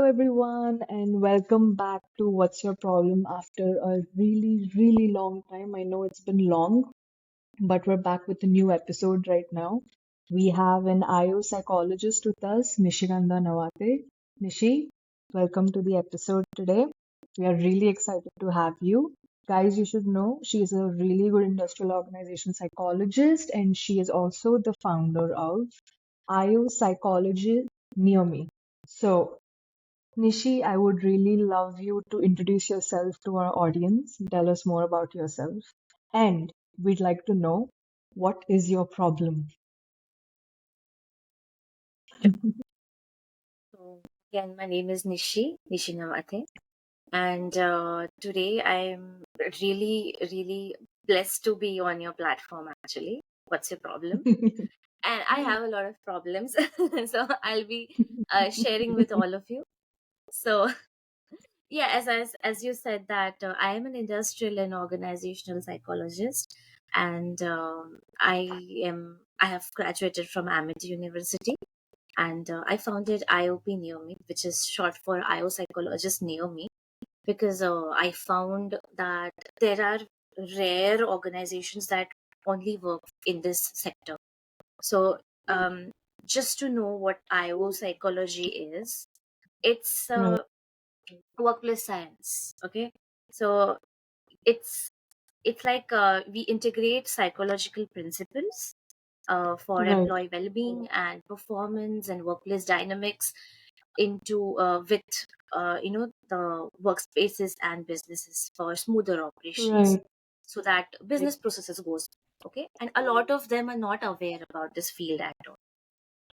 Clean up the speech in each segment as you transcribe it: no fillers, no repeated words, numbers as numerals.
everyone, and welcome back to What's Your Problem after a really, really long time. I know it's been long, but we're back with a new episode right now. We have an IO psychologist with us, Nishigandha Nawathe. Nishi, welcome to the episode today. We are really excited to have you. Guys, you should know she is a really good industrial organization psychologist, and she is also the founder of IO Psychology Near Me. So, Nishi, I would really love you to introduce yourself to our audience, tell us more about yourself, and we'd like to know what is your problem? So again, my name is Nishi Nawathe, and today I'm really blessed to be on your platform. Actually, what's your problem? And I have a lot of problems, so I'll be sharing with all of you. So yeah, as you said that I am an industrial and organizational psychologist, and I have graduated from Amity University, and I founded IOP Near Me, which is short for IO Psychologist Near Me, because I found that there are rare organizations that only work in this sector. So, just to know what IO psychology is, it's Right, workplace science. Okay, so it's it's like we integrate psychological principles for right, employee well-being and performance and workplace dynamics into with the workspaces and businesses for smoother operations, right, so that business processes goes okay, and a lot of them are not aware about this field at all.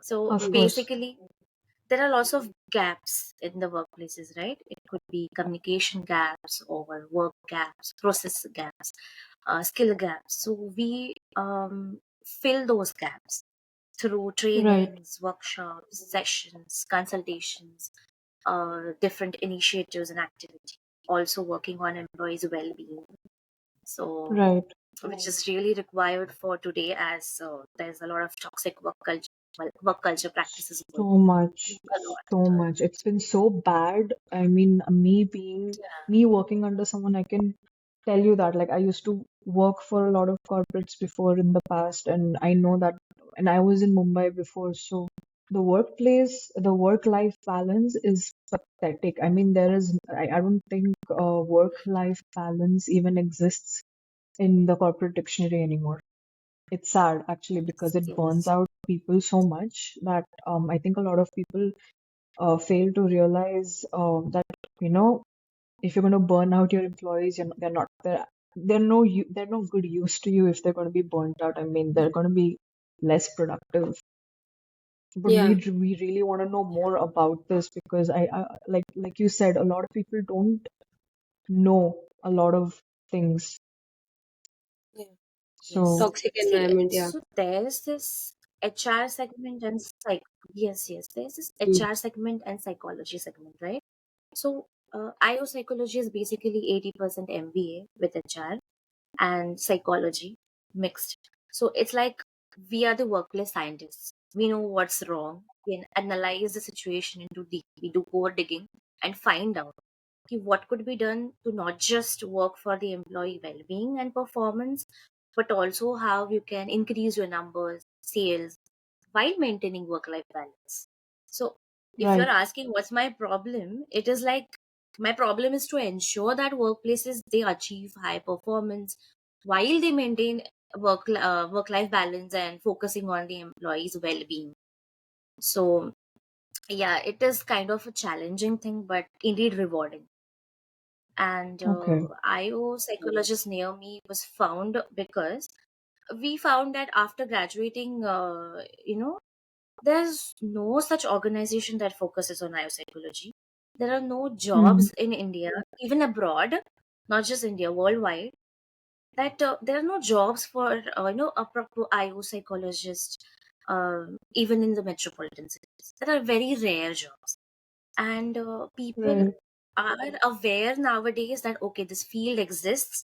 So of course. basically there are lots of gaps in the workplaces, right? It could be communication gaps or work gaps, process gaps, skill gaps. So we fill those gaps through Right, trainings, workshops, sessions, consultations, different initiatives and activity. Also working on employees' well-being. So, right. which is really required for today, as there's a lot of toxic work culture practices going So much, a lot. so much. It's been so bad. I mean, Yeah. me working under someone, I can tell you that. Like, I used to work for a lot of corporates before in the past, and I know that, and I was in Mumbai before, so the work-life balance is pathetic. I mean, I don't think work-life balance even exists in the corporate dictionary anymore. It's sad actually because it burns Yes. out people so much that I think a lot of people fail to realize that you know if you're going to burn out your employees, they're no good use to you if they're going to be burnt out. I mean, they're going to be less productive. But Yeah, we really want to know more about this because like you said, a lot of people don't know a lot of things. yeah. Yes. So Toxic See, environment, yeah. so there's this HR segment and yes, there's this Mm. HR segment and psychology segment, right? So IO psychology is basically 80% MBA with HR and psychology mixed. So it's like we are the workplace scientists. We know what's wrong. We can analyze the situation into deep. We do core digging and find out what could be done to not just work for the employee well-being and performance, but also how you can increase your numbers, sales, while maintaining work-life balance. So if you're right, asking what's my problem, it is like my problem is to ensure that workplaces they achieve high performance while they maintain work-life balance and focusing on the employees' well-being. So yeah, it is kind of a challenging thing, but indeed rewarding. And okay, IO Psychologist Near Me was found because we found that after graduating, there's no such organization that focuses on IO psychology. There are no hmm, jobs in India, even abroad, not just India, worldwide. That there are no jobs for a proper IO psychologist, even in the metropolitan cities. There are very rare jobs, and people right, are aware nowadays that okay, this field exists,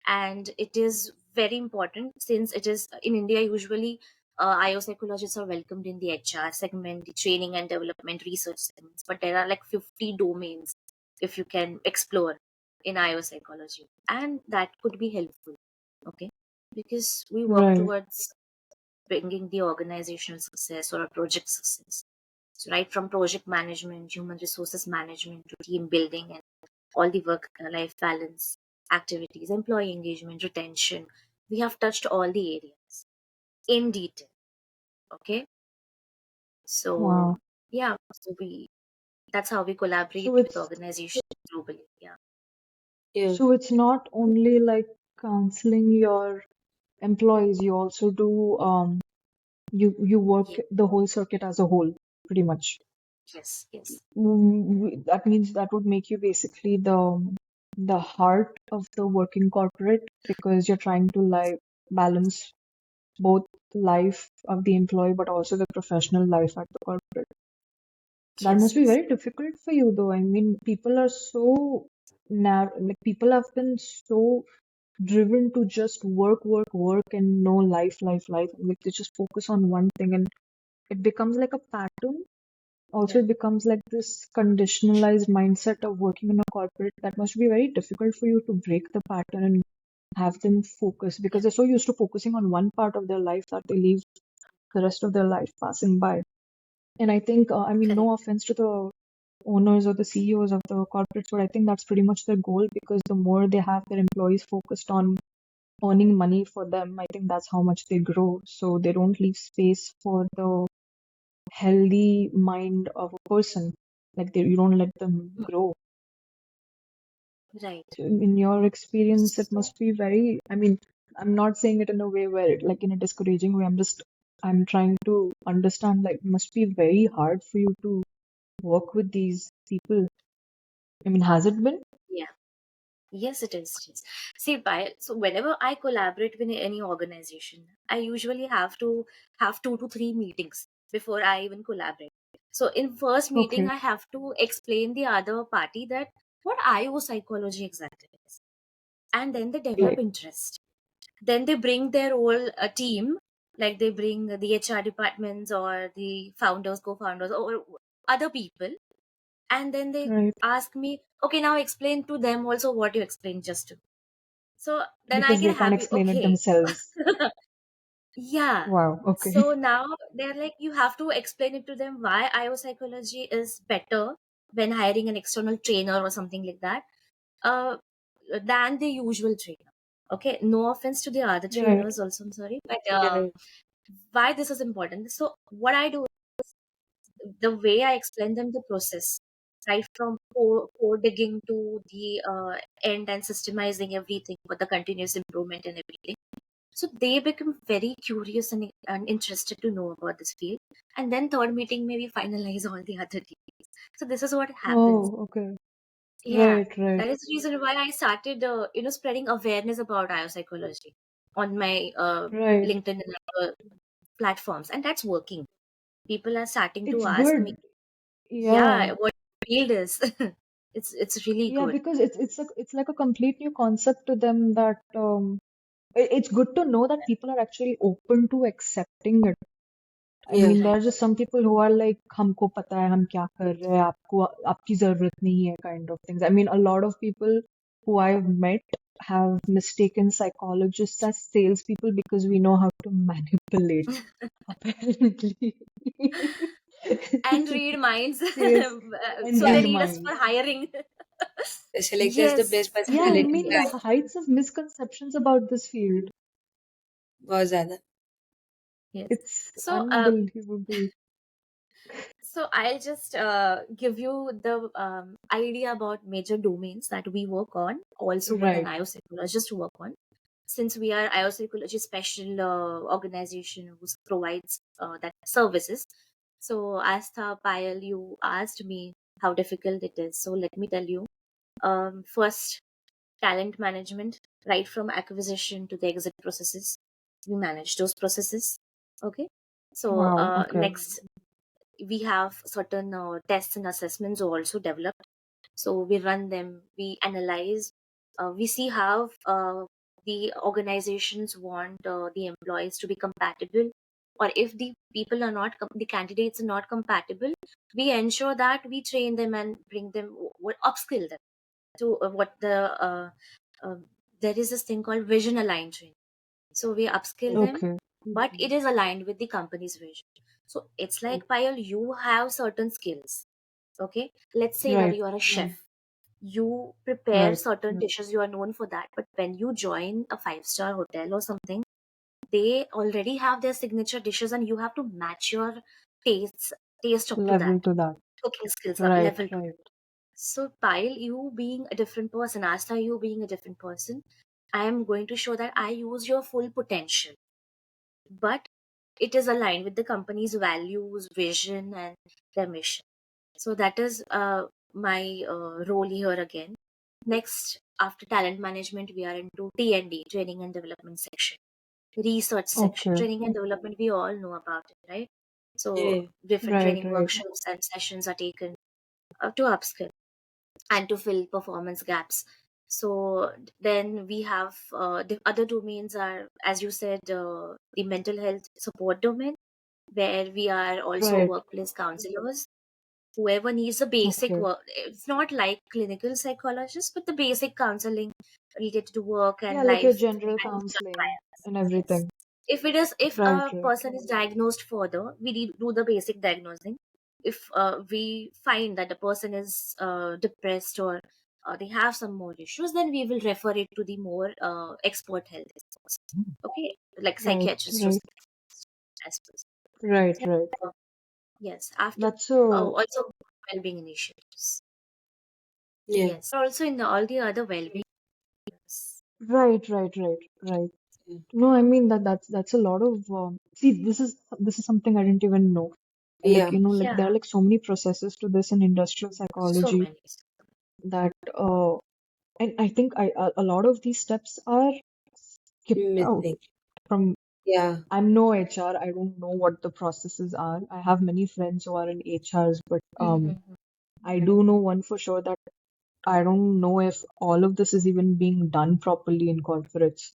and it is very important since it is in India usually. IO psychologists are welcomed in the HR segment, the training and development research segments, but there are like 50 domains if you can explore in IO psychology, and that could be helpful. Okay, because we work Right. towards bringing the organizational success or a project success. So, right from project management, human resources management to team building and all the work life balance activities, employee engagement, retention, we have touched all the areas in detail. Okay, so Wow. yeah, so we that's how we collaborate So with it's organizations globally. Yeah. Yeah. so it's not only like counseling your employees, you also do you work Ye- the whole circuit as a whole, pretty much. yes, yes, That means that would make you basically the heart of the working corporate because you're trying to balance both life of the employee but also the professional life at the corporate. That yes, must be yes, very difficult for you, though. I mean, people are so narrow, like people have been so driven to just work, work, work, and no life, life, life. Like they just focus on one thing, and it becomes like a pattern. Also, Yeah. it becomes like this conditionalized mindset of working in a corporate that must be very difficult for you to break the pattern and have them focus because yeah, they're so used to focusing on one part of their life that they leave the rest of their life passing by. And I think, I mean, correct. no offense to the owners or the CEOs of the corporates, but I think that's pretty much their goal because the more they have their employees focused on earning money for them, I think that's how much they grow. So they don't leave space for the healthy mind of a person. Like you don't let them grow. Right. So in your experience, it So must be very, I mean, I'm not saying it in a way where, like in a discouraging way. I'm trying to understand, like, it must be very hard for you to work with these people. I mean, has it been? yeah. Yes, it is. Yes. See, so whenever I collaborate with any organization, I usually have to have 2 to 3 meetings before I even collaborate. So in first meeting, Okay, I have to explain the other party that what IO psychology exactly is, and then they develop right, interest. Then they bring their whole team, like they bring the HR departments or the founders, co-founders, or other people, and then they right. ask me, okay, now explain to them also what you explained just to. So then I Because get they can't happy. explain it Okay. themselves. Yeah. Wow, okay. So now they're like, you have to explain it to them why IO psychology is better when hiring an external trainer or something like that, uh, than the usual trainer. Okay. No offense to the other Right. trainers also, I'm sorry. But Yeah. why this is important. So what I do, the way I explain them the process, right from core digging to the end and systemizing everything for the continuous improvement and everything. So they become very curious and interested to know about this field. And then third meeting, maybe finalize all the other details. So this is what happens. Oh, okay. Yeah, Right, right, that is the reason why I started, spreading awareness about biopsychology on my right. LinkedIn and other platforms, and that's working. People are starting to It's ask me, good. Yeah. yeah, what field is. It's really Yeah, good. because it's like a complete new concept to them that it's good to know that people are actually open to accepting it. I Yeah. mean, there Right. are just some people who are like, हमको पता है हम क्या कर रहे हैं आपको आपकी जरूरत नहीं है kind of things. I mean, a lot of people who I've met have mistaken psychologists as salespeople because we know how to manipulate, apparently. And read minds. Sales and So Yeah. they read need us for minds. hiring. They select as the Yes. best Yeah, I personality mean, the guy. heights of misconceptions about this field, बहुत ज्यादा. Yes. it's So, unbelievable. I'll just give you the idea about major domains that we work on, also with an Right. IO psychologist to work on. Since we are IO psychology special organization who provides that services. So, Astha Payal, you asked me how difficult it is. So, let me tell you. First, talent management, right from acquisition to the exit processes. We manage those processes. Okay. So, Wow. Okay. next we have certain tests and assessments also developed. So we run them, we analyze, we see how the organizations want the employees to be compatible or if the people are not the candidates are not compatible, we ensure that we train them and bring them, upskill them to what uh, there is this thing called vision aligned training. So we upskill them, Okay. but it is aligned with the company's vision. So it's like, Payal, you have certain skills. Okay, let's say that Right. you are a chef. You prepare Right. certain dishes, you are known for that. But when you join a five-star hotel or something, they already have their signature dishes, and you have to match your tastes taste up to Level that. to that. Cooking skills up Right. level to Right. that. So, while you being a different person, Asta, you being a different person, I am going to show that I use your full potential, but it is aligned with the company's values, vision, and their mission. So that is my role here again. Next, after talent management, we are into T&D, training and development section, research section, Okay. training and development. We all know about it, right? So Yeah. different Right. training Right. workshops and sessions are taken to upskill and to fill performance gaps. So then we have the other domains are, as you said, the mental health support domain, where we are also Right. workplace counselors. Whoever needs a basic Okay. work, it's not like clinical psychologists, but the basic counseling related to work Yeah, and like your life general and counseling compliance. and Yes. everything. If Right. a Right. person is diagnosed further, we do the basic diagnosing. If we find that the person is depressed, or they have some more issues, then we will refer it to the more expert health experts. Okay, like Right. psychiatrist or Right. psychiatrist, as per se. Right. Right. Uh, yes, after That's so. also well-being initiatives. Yeah. Yes, also in all the other well-being. Right. Right. Right. Right. Yeah. No, I mean that's a lot of. See, this is something I didn't even know. Like Yeah. like there are Yeah, like so many processes to this in industrial so psychology many. that and I think a lot of these steps are skipped out Missing. from. Yeah. I'm no HR. I don't know what the processes are. I have many friends who are in HRs, but Mhm. I do know one for sure that I don't know if all of this is even being done properly in corporates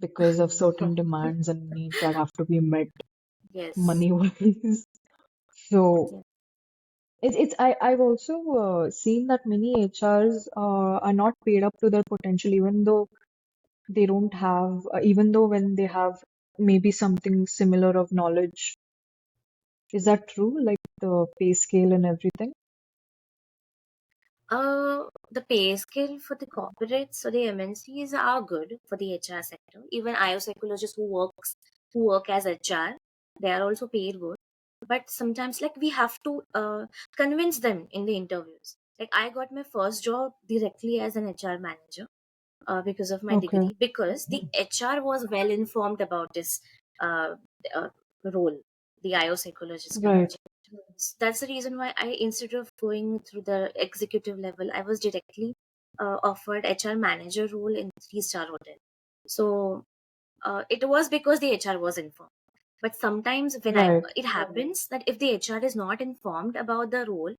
because of certain demands and needs that have to be met Yes. money-wise. So Yeah. I've also seen that many HRs are not paid up to their potential, even though they don't have, even though when they have maybe something similar of knowledge. Is that true? Like the pay scale and everything? The pay scale for the corporates, so the MNCs are good for the HR sector. Even IO psychologists who work as HR, they are also paid good. But sometimes, like, we have to convince them in the interviews. Like, I got my first job directly as an HR manager because of my Okay. degree, because the HR was well informed about this uh, uh, role, the IO psychologist role. Right. That's the reason why I, instead of going through the executive level, I was directly offered HR manager role in three-star hotel. So it was because the HR was informed. But sometimes when Right. it happens that if the HR is not informed about the role,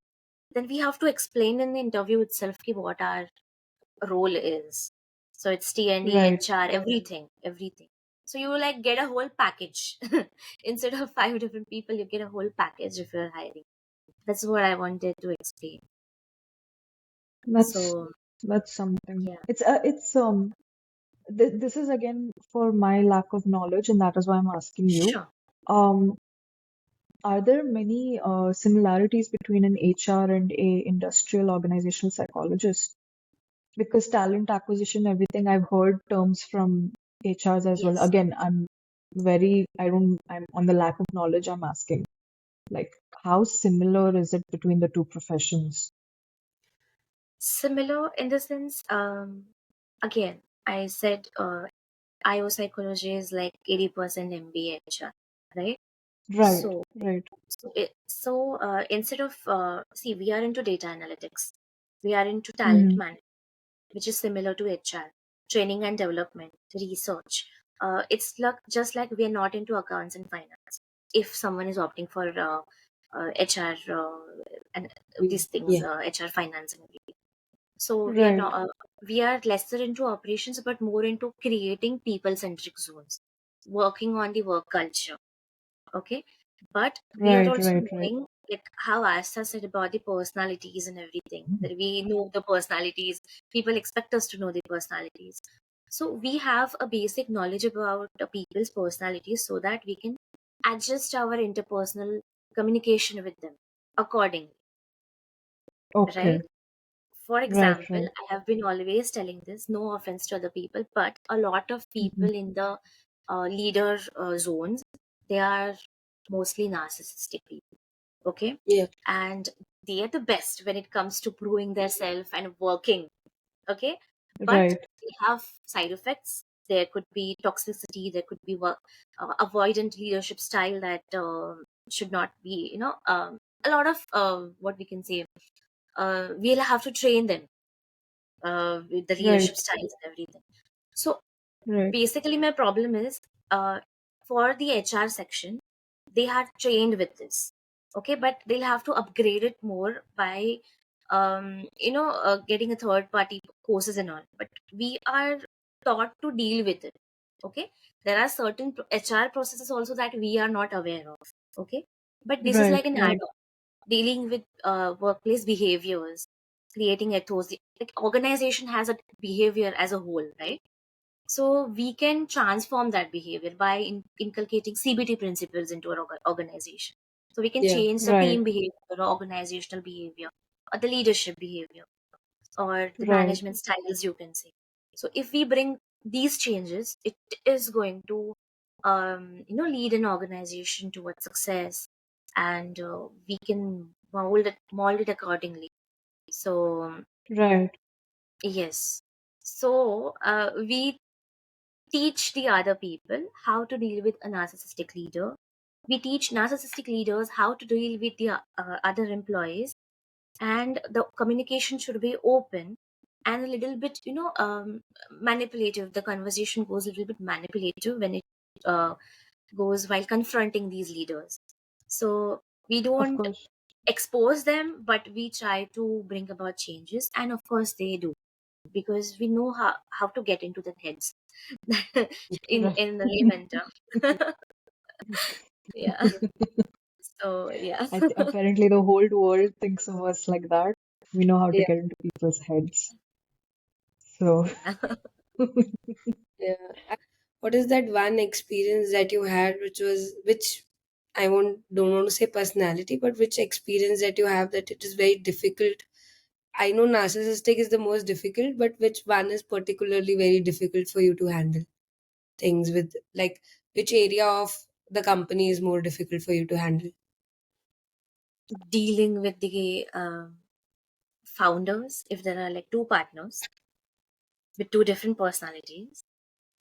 then we have to explain in the interview itself ki what our role is. So it's TND, Right. HR, everything, everything. So you like get a whole package. Instead of five different people, you get a whole package if you're hiring. That's what I wanted to explain. That's So that's something. yeah, It's this is again for my lack of knowledge, and that is why I'm asking you. sure. Um, are there many similarities between an HR and a industrial organizational psychologist? Because talent acquisition, everything, I've heard terms from HRs as well. Yes. Again, I'm on the lack of knowledge, I'm asking. Like, how similar is it between the two professions? Similar in the sense, again, I said IO psychology is like 80% MBA HR, right? Right, So, right. instead of, see, we are into data analytics, we are into talent Mm-hmm. management, which is similar to HR, training and development, research. It's like, just like we are not into accounts and finance. If someone is opting for HR and these things, Yeah. HR finance and everything. So we are Right, not. We are lesser into operations, but more into creating people-centric zones, working on the work culture. Okay, but we are Right, also right, right. knowing, like how Asta said about the personalities and everything, that we know the personalities, people expect us to know the personalities. So we have a basic knowledge about people's personalities so that we can adjust our interpersonal communication with them accordingly, Okay. right? For Right, example, right. I have been always telling this, no offense to other people, but a lot of Mhm. people in the leader zones, they are mostly narcissistic people. Okay, Yeah. and they are the best when it comes to proving their self and working. Okay, but Right, they have side effects. There could be toxicity, there could be avoidant leadership style that should not be, a lot of what we can say, we'll have to train them with the right, leadership styles and everything. So right, basically, my problem is, for the HR section, they have trained with this. Okay, but they'll have to upgrade it more by, getting a third party courses and all. But we are taught to deal with it. Okay, there are certain HR processes also that we are not aware of. Okay, but this is right, like an right, add-on, dealing with workplace behaviors, creating ethos. Like organization has a behavior as a whole, right? So we can transform that behavior by inculcating CBT principles into our organization. So we can Yeah. change the right, team behavior, or organizational behavior, or the leadership behavior, or the right, management styles, you can say. So if we bring these changes, it is going to, lead an organization towards success, and we can mold it accordingly. So right, yes. So we teach the other people how to deal with a narcissistic leader. We teach narcissistic leaders how to deal with the other employees, and the communication should be open and a little bit, manipulative. The conversation goes a little bit manipulative when it uh, goes while confronting these leaders. So we of don't course. expose them, but we try to bring about changes, and of course they do, because we know how to get into their heads Right. in the layman term. Yeah. So yeah. Apparently, the whole world thinks of us like that. We know how to Yeah. get into people's heads. So, Yeah. Yeah. What is that one experience that you had which I don't want to say personality, but which experience that you have that it is very difficult? I know narcissistic is the most difficult, but which one is particularly very difficult for you to handle things with? Like, which area of the company is more difficult for you to handle? Dealing with the founders, if there are like two partners with two different personalities,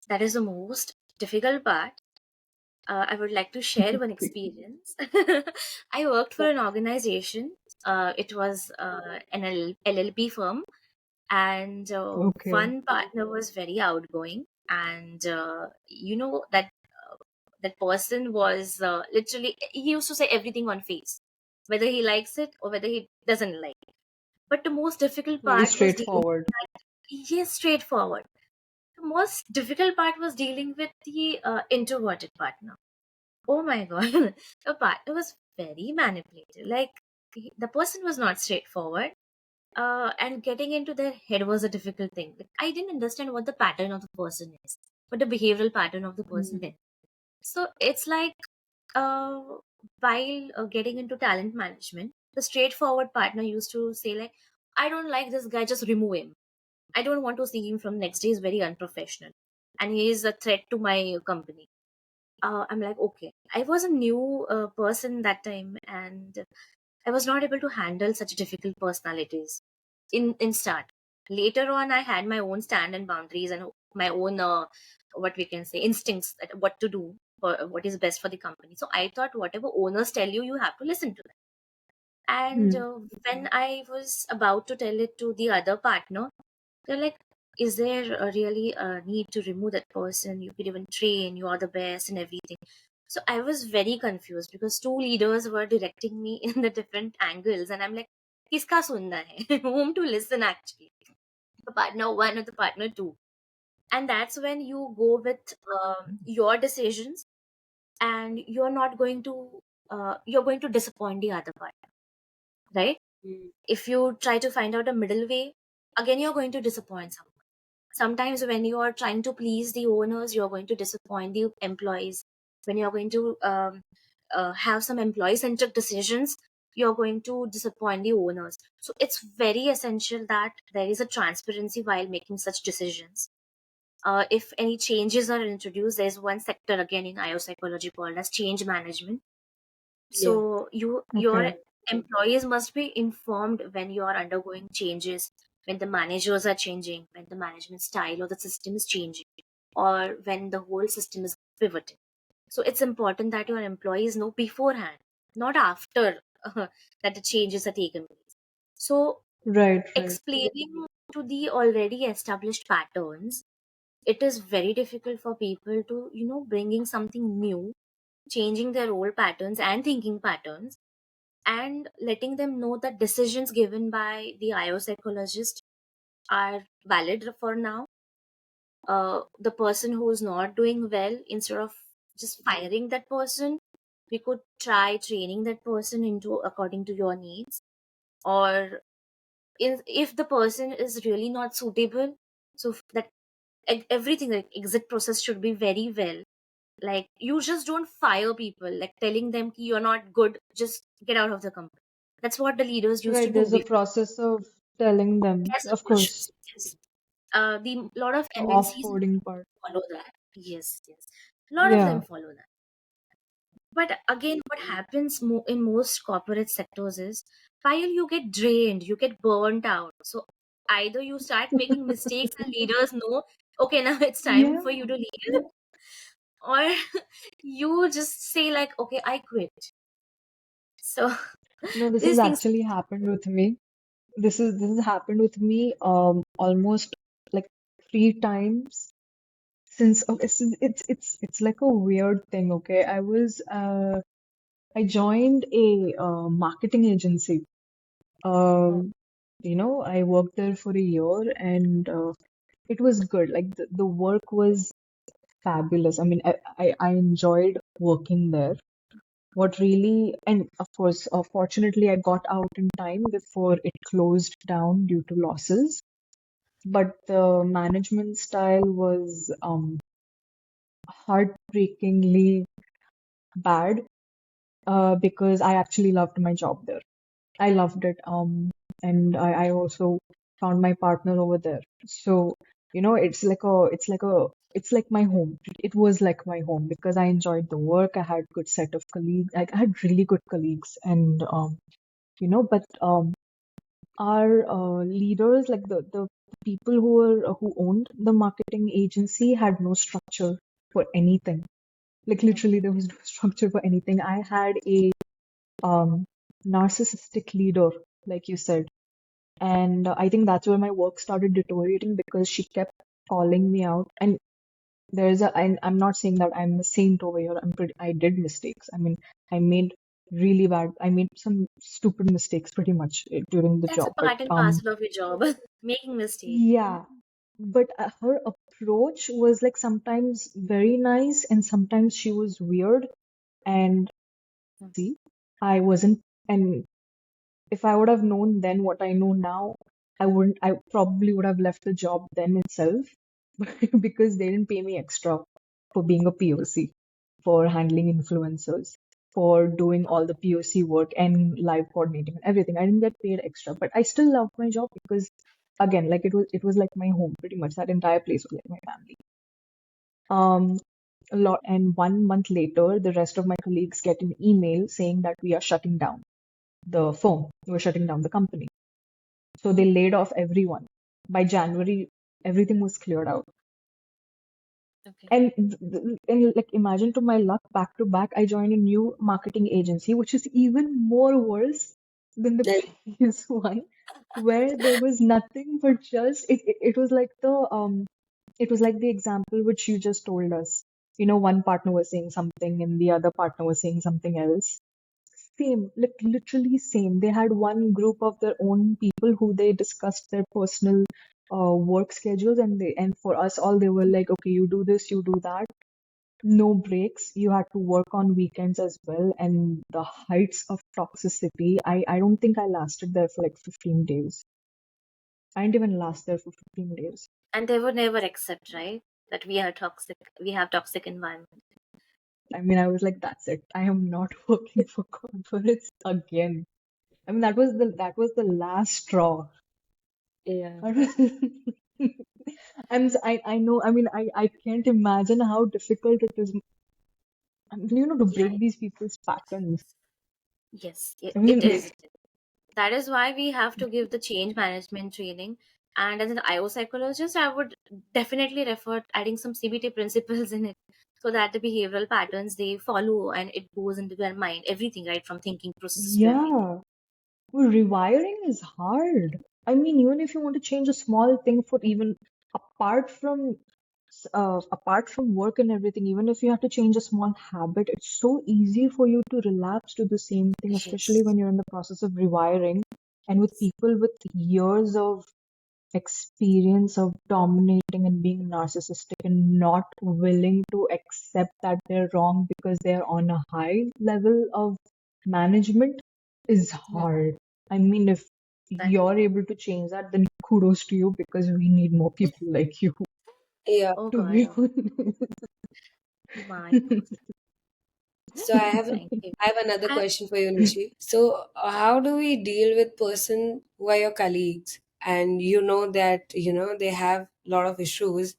that is the most difficult part. I would like to share one experience. I worked for an organization. It was an LLP firm, and okay. one partner was very outgoing, and that person was literally, he used to say everything on face, whether he likes it or whether he doesn't like it. But the most difficult Very part was dealing straightforward. yes, straightforward. The most difficult part was dealing with the introverted partner. Oh my god. The partner was very manipulative. Like, the person was not straightforward, and getting into their head was a difficult thing. Like, I didn't understand what the pattern of the person is, what the behavioral pattern of the person Mm. is. So it's like, uh, while getting into talent management, the straightforward partner used to say like, I don't like this guy, just remove him. I don't want to see him from next day. He's very unprofessional, and he is a threat to my company. I'm like, okay. I was a new person that time, and I was not able to handle such difficult personalities in start. Later on, I had my own stand and boundaries and my own what we can say instincts, that what to do, for what is best for the company. So I thought whatever owners tell you, you have to listen to them. And Hmm. when I was about to tell it to the other partner, they're like, is there really a need to remove that person? You could even train, you are the best and everything. So I was very confused because two leaders were directing me in the different angles, and I'm like, kiska sunna hai? Whom to listen actually? The partner one or the partner two? And that's when you go with your decisions, and you're going to disappoint the other part, right? Mm. If you try to find out a middle way, again you're going to disappoint someone. Sometimes when you are trying to please the owners, you're going to disappoint the employees. When you're going to have some employee centric decisions, you're going to disappoint the owners. So it's very essential that there is a transparency while making such decisions. If any changes are introduced, there's one sector again in IO psychology called as change management. Yeah. So your Okay. employees must be informed when you are undergoing changes, when the managers are changing, when the management style or the system is changing, or when the whole system is pivoting. So it's important that your employees know beforehand, not after that the changes are taken place. So Right, right. explaining to the already established patterns, it is very difficult for people to bringing something new, changing their old patterns and thinking patterns, and letting them know that decisions given by the IO psychologist are valid for now. The person who is not doing well, instead of just firing that person, we could try training that person into according to your needs. Or if the person is really not suitable, so that everything like exit process should be very well. Like, you just don't fire people like telling them ki you're not good, just get out of the company. That's what the leaders used to Right, do there's a before. process of telling them, Yes, of of course. course, Yes. The lot of the MNCs offboarding part. follow that. Yes, yes. A lot of them Yeah. follow that. But again, what happens in most corporate sectors is, while you get drained, you get burnt out. So either you start making mistakes and leaders know, okay, now it's time Yeah. for you to leave, or you just say like, okay, I quit. So No, this has these things. actually happened with me. This has happened with me almost like 3 times since okay, it's like a weird thing, okay? I joined a marketing agency. Oh, Um, I worked there for a year and it was good. Like the work was fabulous. I mean, I enjoyed working there. What really, and of course, fortunately, I got out in time before it closed down due to losses. But the management style was heartbreakingly bad because I actually loved my job there. I loved it. And I also found my partner over there. So, it's like my home. It was like my home because I enjoyed the work. I had good set of colleagues. I had really good colleagues, and but our leaders, like the people who owned the marketing agency, had no structure for anything. Like literally, okay. there was no structure for anything. I had a um, narcissistic leader, like you said. And I think that's where my work started deteriorating because she kept calling me out. And and I'm not saying that I'm a saint over here. I did mistakes. I mean, I made some stupid mistakes pretty much during the That's job. a But part and parcel of your job, making mistakes. yeah, but her approach was like sometimes very nice and sometimes she was weird. And see, I wasn't, and if I would have known then what I know now, I probably would have left the job then itself because they didn't pay me extra for being a POC, for handling influencers, for doing all the POC work and live coordinating and everything. I didn't get paid extra, but I still loved my job because again, like it was like my home pretty much. That entire place was like my family. Um, a lot, and 1 month later, the rest of my colleagues get an email saying that we are shutting down the firm, we're shutting down the company. So they laid off everyone. By January, everything was cleared out. Okay. And like imagine to my luck, back to back, I joined a new marketing agency, which is even more worse than the That previous one, where there was nothing but just it was like the example which you just told us. One partner was saying something and the other partner was saying something else. Same, like literally same. They had one group of their own people who they discussed their personal work schedules, and for us all they were like, okay, you do this, you do that. no breaks. You had to work on weekends as well, and the heights of toxicity. I don't think I lasted there for like 15 days. I didn't even last there for 15 days. And they would never accept, right, that we are toxic. We have toxic environment. I mean, I was like, that's it. I am not working for corporates again. I mean, that was the last straw. Yeah. I know. I mean, I can't imagine how difficult it is, to Yeah. break these people's patterns. Yes, I it mean, is. That is why we have to give the change management training. And as an IO psychologist, I would definitely refer adding some CBT principles in it, so that the behavioral patterns they follow and it goes into their mind, everything, right, from thinking process to everything. yeah. Well, rewiring is hard. I mean, even if you want to change a small thing for even apart from apart from work and everything, even if you have to change a small habit, it's so easy for you to relapse to the same thing, especially Yes. when you're in the process of rewiring and with people with years of experience of dominating and being narcissistic and not willing to accept that they're wrong because they're on a high level of management is Hmm. hard. I mean, if That is. you're able to change that, then kudos to you because we need more people like you, Yeah. Oh to God, be oh, honest. my God. So I have Thank you. I have another I, question for you, Nishi. So how do we deal with person who are your colleagues and you know that they have a lot of issues?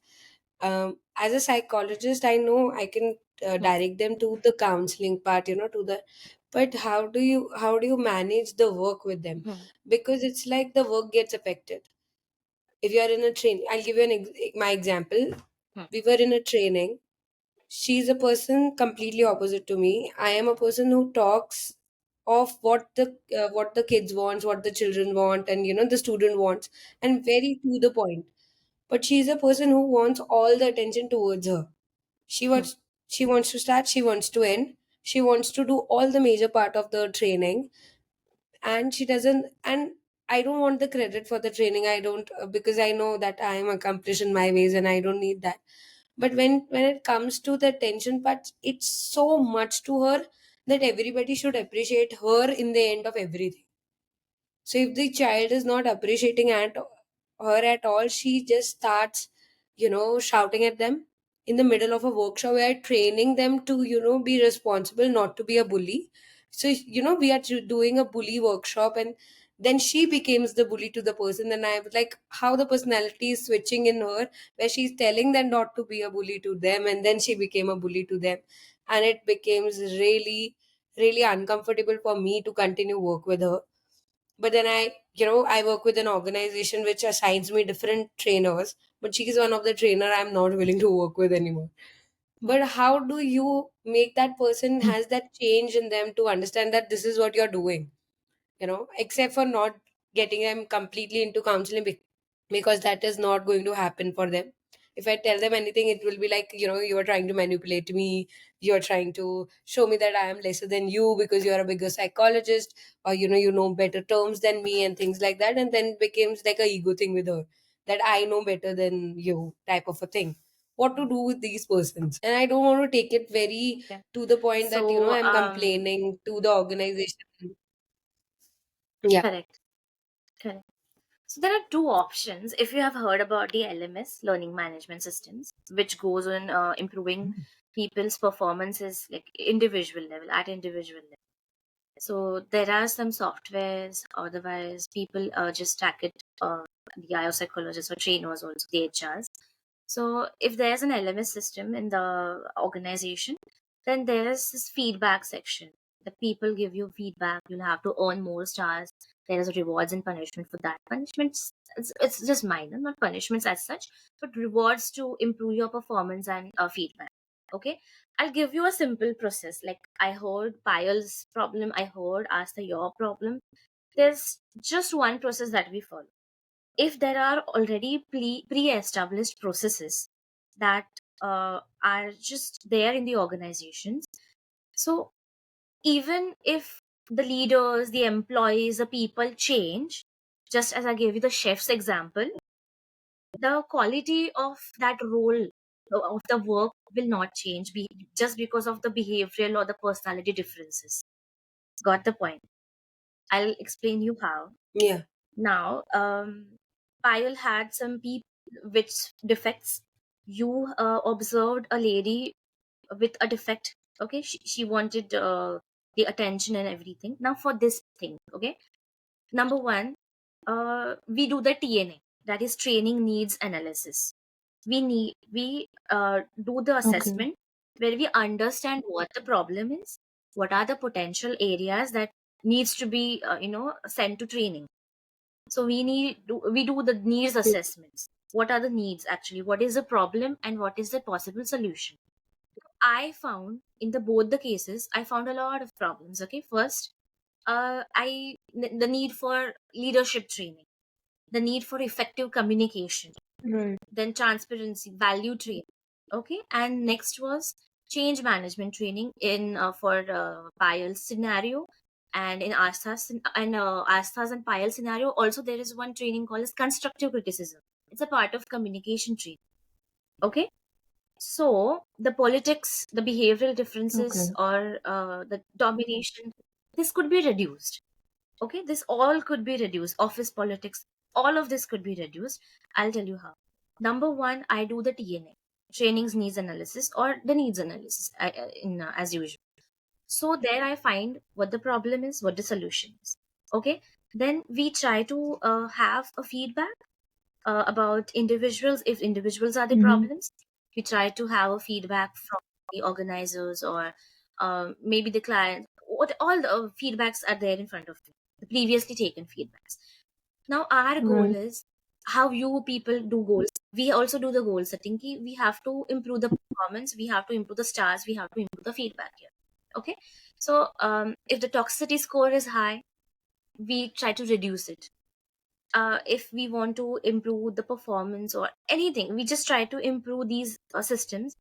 As a psychologist, I know I can hmm, direct them to the counseling part, to the. But how do you manage the work with them? hmm, Because it's like the work gets affected. If you are in a training, I'll give you my example. hmm, We were in a training. She's a person completely opposite to me. I am a person who talks of what the kids wants, what the children want, and the student wants, and very to the point. But she's a person who wants all the attention towards her. She hmm, wants she wants to start, she wants to end, she wants to do all the major part of the training, and she doesn't. And I don't want the credit for the training. I don't, because I know that I am accomplished in my ways and I don't need that. But when it comes to the attention part, it's so much to her that everybody should appreciate her in the end of everything. So if the child is not appreciating her at all, she just starts, shouting at them in the middle of a workshop. We are training them to, be responsible, not to be a bully. So, we are doing a bully workshop, and then she becomes the bully to the person. And I was like, how the personality is switching in her, where she's telling them not to be a bully to them, and then she became a bully to them. And it becomes really, really uncomfortable for me to continue work with her. But then I work with an organization which assigns me different trainers, but she is one of the trainer I'm not willing to work with anymore. hmm. But how do you make that person has that change in them to understand that this is what you're doing, except for not getting them completely into counseling, because that is not going to happen for them. If I tell them anything, it will be like, you are trying to manipulate me, you're trying to show me that I am lesser than you because you're a bigger psychologist, or you know better terms than me and things like that. And then it becomes like a ego thing with her, that I know better than you type of a thing. What to do with these persons? And I don't want to take it very Okay. to the point that So, I'm complaining to the organization. Yeah. correct, correct. So there are two options. If you have heard about the LMS, Learning Management Systems, which goes on improving people's performances like individual level, at individual level. So there are some softwares, otherwise people just track it, the IO psychologists or trainers also, the HRs. So if there's an LMS system in the organization, then there is this feedback section. The people give you feedback. You'll have to earn more stars. There is rewards and punishment for that. Punishments, it's just minor, not punishments as such, but rewards to improve your performance and feedback. Okay, I'll give you a simple process. Like I heard Payal's problem, I heard Asta your problem. There's just one process that we follow. If there are already pre-established processes that are just there in the organizations, so even if the leaders, the employees, the people change, just as I gave you the chef's example, the quality of that role of the work will not change just because of the behavioral or the personality differences. Got the point? I'll explain you how. Yeah. Now, Payal had some which defects. You observed a lady with a defect. Okay, she wanted the attention and everything. Now, for this thing, okay, number one, we do the TNA, that is training needs analysis. We do the Okay. assessment where we understand what the problem is, what are the potential areas that needs to be sent to training. So we do the needs Okay. assessments. What are the needs actually? What is the problem and what is the possible solution? I found in the both the cases, I found a lot of problems. Okay, first, the need for leadership training, the need for effective communication, Right. then transparency, value training. Okay, and next was change management training in for Payal's scenario, and in Astha's and Payal scenario. Also, there is one training called as constructive criticism. It's a part of communication training. Okay, so the politics, the behavioral differences, Okay. or the domination, this could be reduced. Okay, this all could be reduced. Office politics, all of this could be reduced. I'll tell you how. Number one, I do the TNA, trainings needs analysis, or the needs analysis, as usual. So there I find what the problem is, what the solution is. Okay, then we try to have a feedback about individuals. If individuals are the Mm-hmm. problems, we try to have a feedback from the organizers, or maybe the client. What all the feedbacks are there in front of you, the previously taken feedbacks. Now our goal Right. is how you people do goals. We also do the goal setting. We have to improve the performance, we have to improve the stars, we have to improve the feedback here. Okay, so if the toxicity score is high, we try to reduce it. If we want to improve the performance or anything, we just try to improve these systems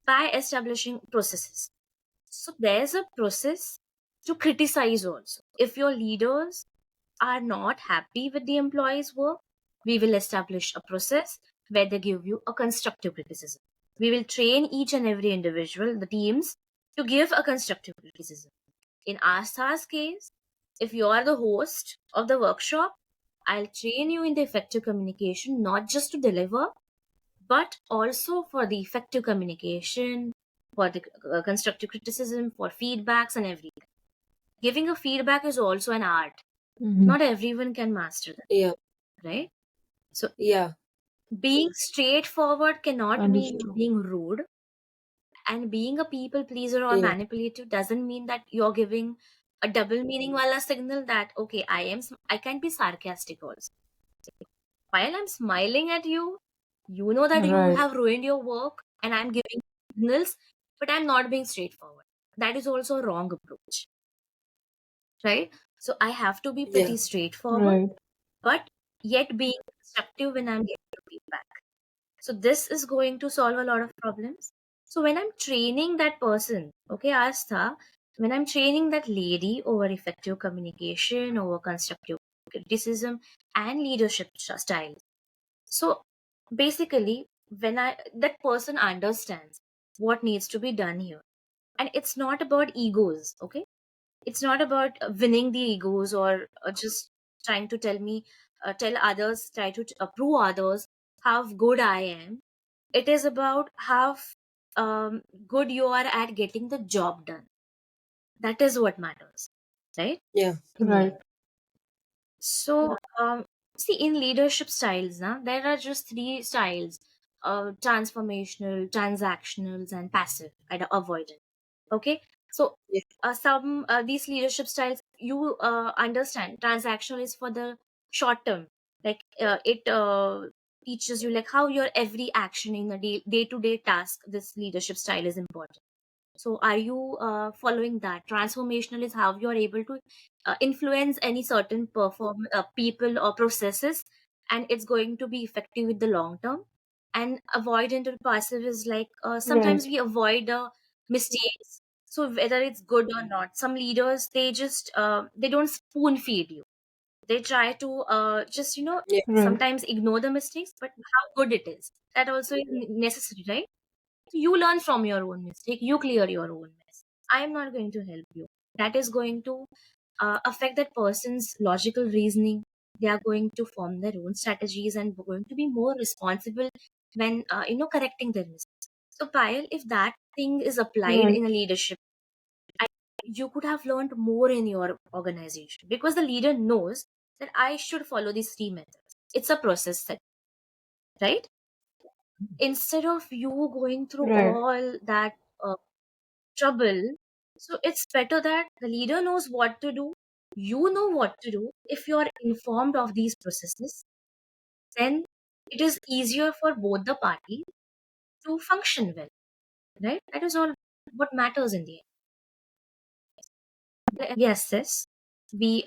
by establishing processes. So there's a process to criticize also. If your leaders are not happy with the employee's work, we will establish a process where they give you a constructive criticism. We will train each and every individual, the teams, to give a constructive criticism. In Astha's case, if you are the host of the workshop, I'll train you in the effective communication, not just to deliver, but also for the effective communication, for the constructive criticism, for feedbacks and everything. Giving a feedback is also an art. Mm-hmm. Not everyone can master that, Yeah. right? So Yeah. being straightforward cannot mean Understood. being rude, and being a people pleaser or Yeah. manipulative doesn't mean that you're giving a double meaning wala signal that okay, I can be sarcastic also. While I'm smiling at you, you know that you Right. have ruined your work, and I'm giving signals, but I'm not being straightforward. That is also a wrong approach, right? So I have to be Yeah. pretty straightforward, Right. but yet being constructive when I'm giving feedback. So this is going to solve a lot of problems. So when I'm training that person, okay, Astha, when I'm training that lady over effective communication, over constructive criticism and leadership style. So basically, when that person understands what needs to be done here, and it's not about egos, okay? It's not about winning the egos, or just trying to tell others, try to prove others how good I am. It is about how good you are at getting the job done. That is what matters, right? Yeah. In the Right. end. So, see, in leadership styles, there are just three styles: transformational, transactionals, and passive and avoidant. Okay, so Yeah. some these leadership styles, you understand, transactional is for the short term, like it teaches you like how your every action in a day to day task, this leadership style is important. So are you following that? Transformational is how you are able to influence any certain people or processes, and it's going to be effective with the long term. And avoidant or passive is like Right. sometimes we avoid mistakes. So whether it's good or not, some leaders, they just they don't spoon feed you. They try to just Yeah. Right. sometimes ignore the mistakes, but how good it is, that also is necessary, right? You learn from your own mistake, you clear your own mess. I am not going to help you. That is going to affect that person's logical reasoning. They are going to form their own strategies and going to be more responsible when correcting their mistakes. So Payal, if that thing is applied Right. in a leadership, you could have learned more in your organization, because the leader knows that I should follow these three methods. It's a process set, right? Instead of you going through Right. all that uh, trouble, so it's better that the leader knows what to do, you know what to do. If you are informed of these processes, then it is easier for both the parties to function well, right? That is all what matters in the end. Yes, we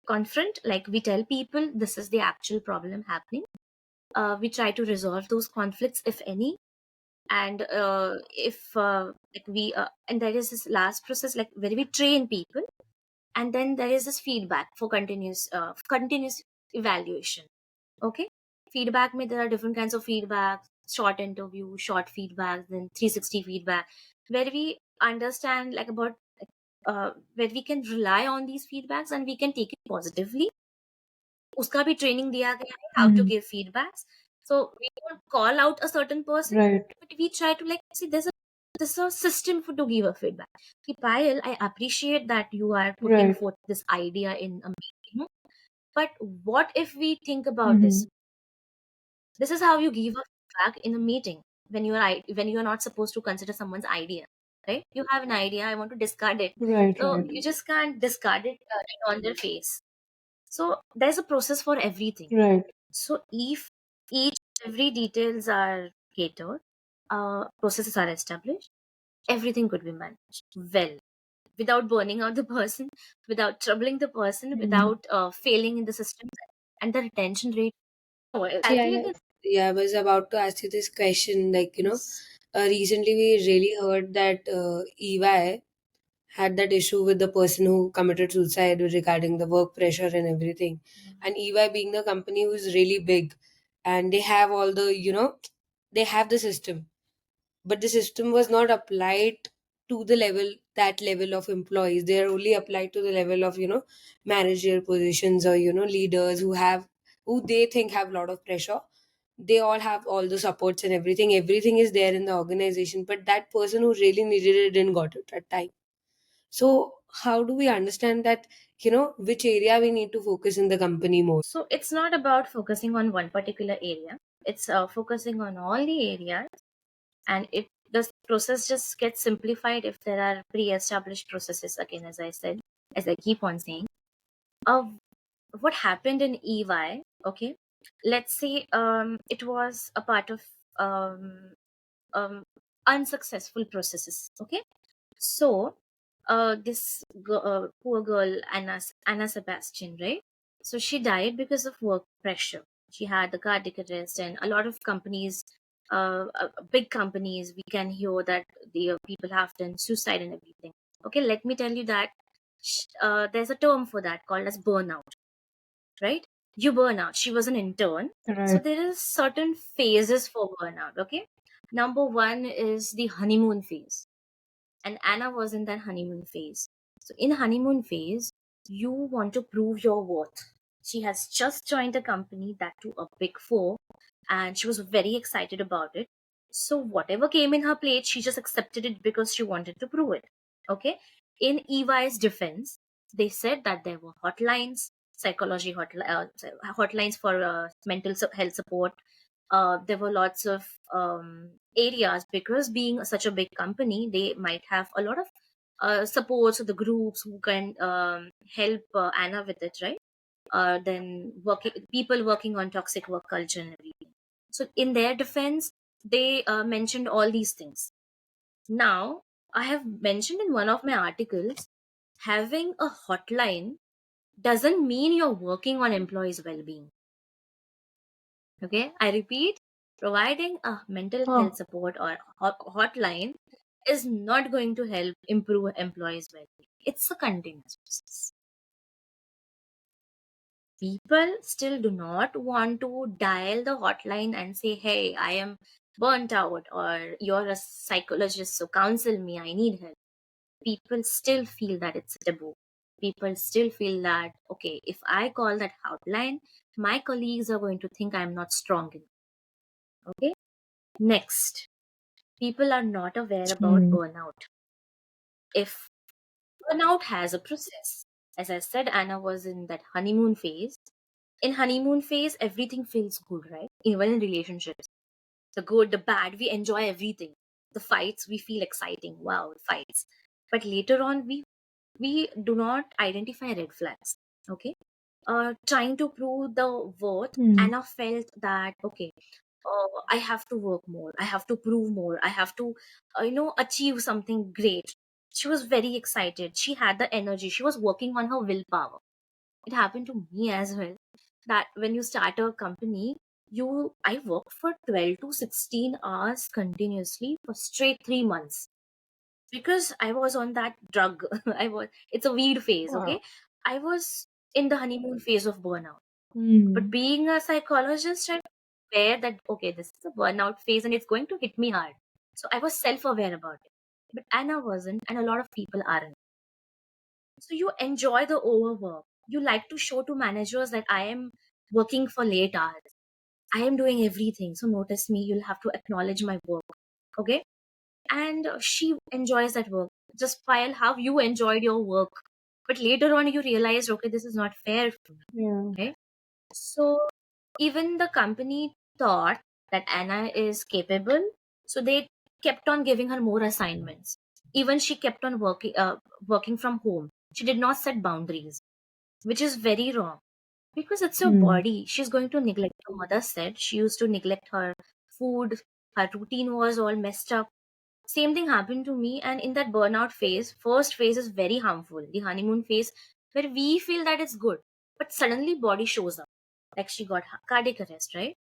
confront, like we tell people this is the actual problem happening. We try to resolve those conflicts if any. And if like we and there is this last process, like where we train people, and then there is this feedback for continuous evaluation. Okay, feedback may, there are different kinds of feedback: short interview, short feedback, then 360 feedback, where we understand like about where we can rely on these feedbacks and we can take it positively. उसका भी training दिया गया है how to Mhm. give feedbacks. So we don't call out a certain person, Right. but we try to, like, see, there's a system for to give a feedback. Ki, Payal, I appreciate that you are putting Right. forth this idea in a meeting, but what if we think about this? Mhm. This is how you give a feedback in a meeting, when you are not supposed to consider someone's idea, right? You have an idea, I want to discard it, Right. so Right. you just can't discard it right on their face. So there's a process for everything. Right. So if each every details are catered, processes are established, everything could be managed well, without burning out the person, without troubling the person, Mhm. without failing in the system, and the retention rate. Oh, See, calculated. I was about to ask you this question. Like, recently we really heard that EY had that issue with the person who committed suicide regarding the work pressure and everything. And EY being the company who's really big, and they have all the, they have the system, but the system was not applied to the level, that level of employees. They are only applied to the level of, managerial positions, or, leaders who they think have a lot of pressure. They all have all the supports and everything is there in the organization, but that person who really needed it didn't got it at time. So how do we understand that, which area we need to focus in the company more? So it's not about focusing on one particular area. It's focusing on all the areas, and it the process just gets simplified if there are pre-established processes. Again, as I said, as I keep on saying, uh, what happened in EY? Okay, let's say it was a part of um, um, unsuccessful processes. Okay, so this poor girl, Anna Sebastian, right? So she died because of work pressure. She had the cardiac arrest, and a lot of companies, big companies, we can hear that the people have done suicide and everything. Okay, let me tell you that there's a term for that called as burnout, right? You burn out. She was an intern. So Right. there is certain phases for burnout. Okay, number one is the honeymoon phase, and Anna was in that honeymoon phase. So in honeymoon phase, you want to prove your worth. She has just joined a company, that to a big four, and she was very excited about it. So whatever came in her plate, she just accepted it because she wanted to prove it. Okay. In EY's defense, they said that there were hotlines, hotlines for mental health support. There were lots of areas, because being such a big company, they might have a lot of supports of the groups who can help Anna with it, right? Then working people working on toxic work culture and everything. So in their defense, they mentioned all these things. Now, I have mentioned in one of my articles, having a hotline doesn't mean you're working on employees' well-being. Okay, I repeat, providing a mental Huh. health support or hotline is not going to help improve employees' well-being. It's a continuous process. People still do not want to dial the hotline and say, "Hey, I am burnt out, or you're a psychologist, so counsel me, I need help, people still feel that it's a taboo. People still feel that, okay, if I call that hotline, my colleagues are going to think I'm not strong enough. Okay. Next, people are not aware about Hmm. burnout. If burnout has a process, as I said, Anna was in that honeymoon phase. In honeymoon phase, everything feels good, right? Even in relationships, the good, the bad, we enjoy everything. The fights, we feel exciting. Wow, fights. But later on, we do not identify red flags. Okay. Trying to prove the worth, Hmm. Anna felt that, okay, I have to work more, I have to prove more, I have to achieve something great. She was very excited, she had the energy, she was working on her willpower. It happened to me as well, that when you start a company, I worked for 12 to 16 hours continuously for straight 3 months, because I was on that drug. It's a weed phase, okay? Wow. I was in the honeymoon phase of burnout. But Hmm. being a psychologist, I'm aware that, okay, this is a burnout phase and it's going to hit me hard. So I was self aware about it. But Anna wasn't, and a lot of people aren't. So you enjoy the overwork. You like to show to managers that I am working for late hours. I am doing everything. So notice me. You'll have to acknowledge my work. Okay. And she enjoys that work. Just while how you enjoyed your work. But later on, you realized, okay, this is not fair for me. Yeah. Right? So even the company thought that Anna is capable, so they kept on giving her more assignments. Even she kept on working from home. She did not set boundaries, which is very wrong, because it's your Hmm. body. She's going to neglect. Her mother said she used to neglect her food. Her routine was all messed up. Same thing happened to me, and in that burnout phase, first phase is very harmful. The honeymoon phase, where we feel that it's good, but suddenly body shows up, like she got cardiac arrest, right?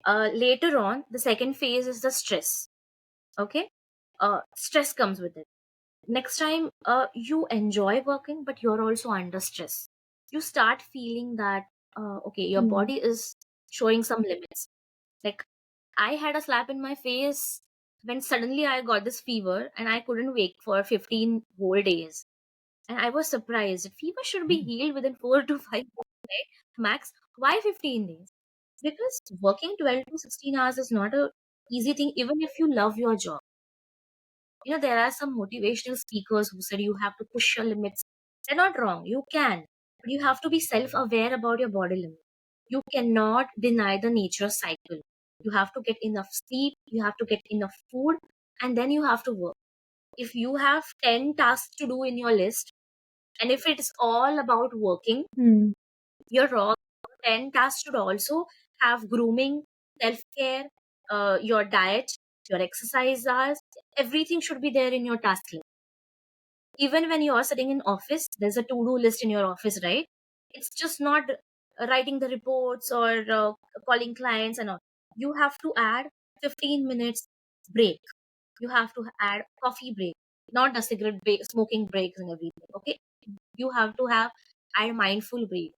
Later on, the second phase is the stress. Okay, stress comes with it. Next time, you enjoy working, but you're also under stress. You start feeling that, okay, your Hmm. body is showing some limits. Like, I had a slap in my face when suddenly I got this fever and I couldn't wake for 15 whole days. And I was surprised. Fever should be healed within 4 to 5 days, right? Max. Why 15 days? Because working 12 to 16 hours is not a easy thing, even if you love your job. There are some motivational speakers who said you have to push your limits. They're not wrong. You can. But you have to be self aware about your body limit. You cannot deny the nature cycle. You have to get enough sleep, you have to get enough food, and then you have to work. If you have 10 tasks to do in your list, and if it's all about working, Hmm. you're wrong. 10 tasks should also have grooming, self care, your diet, your exercise hours. Everything should be there in your task list. Even when you are sitting in office, there's a to-do list in your office, right? It's just not writing the reports or calling clients and all. You have to add 15 minutes break. You have to add coffee break, not a cigarette break, smoking breaks and everything. Okay, you have to have add mindful break.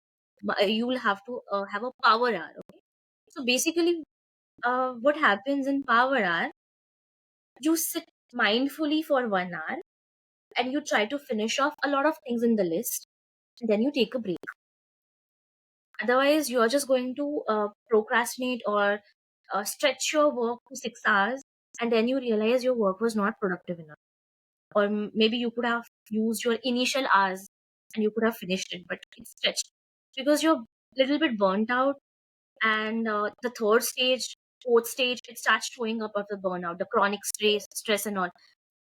You will have to have a power hour. Okay, so basically, what happens in power hour? You sit mindfully for 1 hour and you try to finish off a lot of things in the list, and then you take a break. Otherwise, you're just going to procrastinate or stretch your work to 6 hours, and then you realize your work was not productive enough. Or maybe you could have used your initial hours and you could have finished it, but it's stretched because you're a little bit burnt out. And the third stage, fourth stage, it starts showing up of the burnout, the chronic stress and all.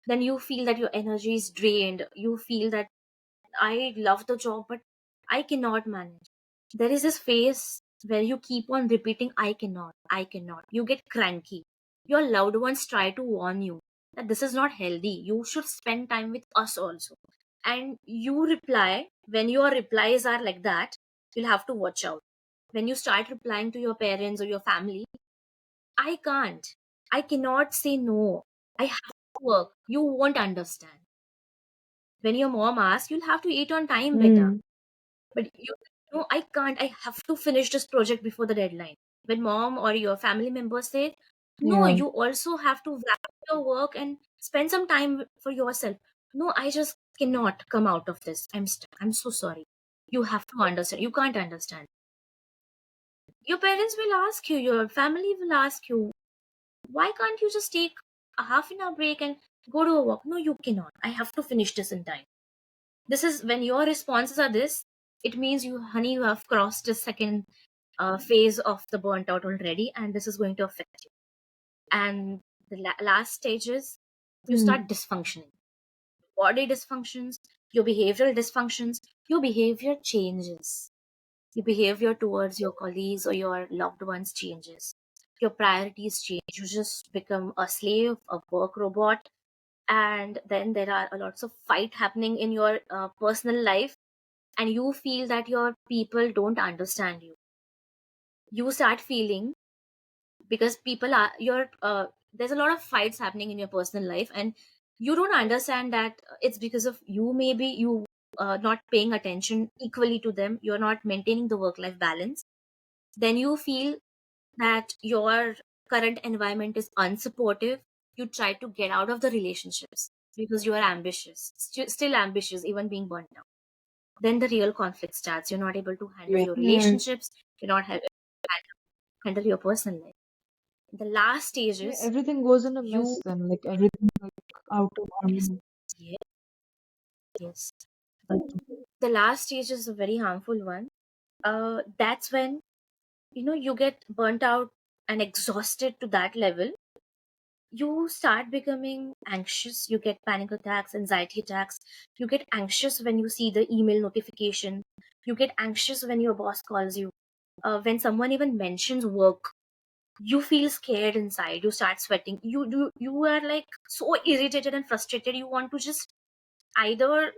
Then you feel that your energy is drained. You feel that I love the job, but I cannot manage. There is this phase where you keep on repeating, I cannot, I cannot. You get cranky. Your loved ones try to warn you that this is not healthy. You should spend time with us also. And you reply, when your replies are like that, you'll have to watch out. When you start replying to your parents or your family, I can't. I cannot say no. I have to work. You won't understand. When your mom asks, you'll have to eat on time, better. Hmm. But no, I can't. I have to finish this project before the deadline. When mom or your family members say, No, Yeah. you also have to wrap up your work and spend some time for yourself. No, I just cannot come out of this. I'm stuck. I'm so sorry. You have to understand. You can't understand. Your parents will ask you, your family will ask you, why can't you just take a half an hour break and go to a walk? No, you cannot. I have to finish this in time. This is when your responses are this, it means you, honey, you have crossed the second phase of the burnt out already, and this is going to affect you. And the last stage is you Mm. start dysfunctioning. Body dysfunctions, your behavioral dysfunctions, your behavior changes. Your behavior towards your colleagues or your loved ones changes. Your priorities change. You just become a slave, a work robot. And then there are a lots of fight happening in your personal life, and you feel that your people don't understand you. You start feeling, because people are your there's a lot of fights happening in your personal life, and you don't understand that it's because of you, maybe you not paying attention equally to them, you're not maintaining the work life balance. Then you feel that your current environment is unsupportive. You try to get out of the relationships because you are ambitious, still ambitious even being burnt out. Then the real conflict starts. You're not able to handle Yeah. your Right. relationships. You're not able to handle your personal life. The last stage Yeah, is everything goes in a you. mess then, like everything like out of Yes, harmony. yes, yes. But the last stage is a very harmful one. That's when you get burnt out and exhausted to that level. You start becoming anxious. You get panic attacks, anxiety attacks. You get anxious when you see the email notification. You get anxious when your boss calls you. When someone even mentions work, you feel scared inside. You start sweating. You are like so irritated and frustrated. You want to just either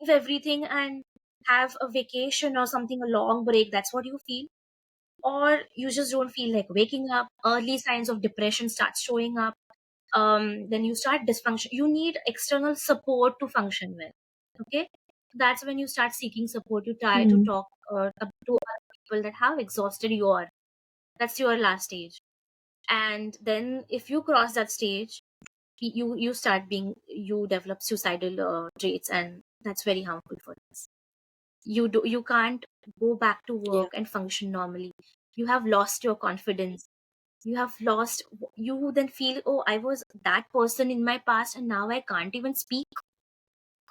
leave everything and have a vacation or something, a long break. That's what you feel. Or you just don't feel like waking up. Early signs of depression start showing up. Then you start dysfunction. You need external support to function well. Okay, that's when you start seeking support. You try to Mm. talk up to other people that how exhausted you are. That's your last stage. And then if you cross that stage, you start being, you develop suicidal traits, and that's very harmful for us. You can't go back to Yeah. work and function normally. You have lost your confidence. You have lost. You then feel, oh, I was that person in my past and now I can't even speak.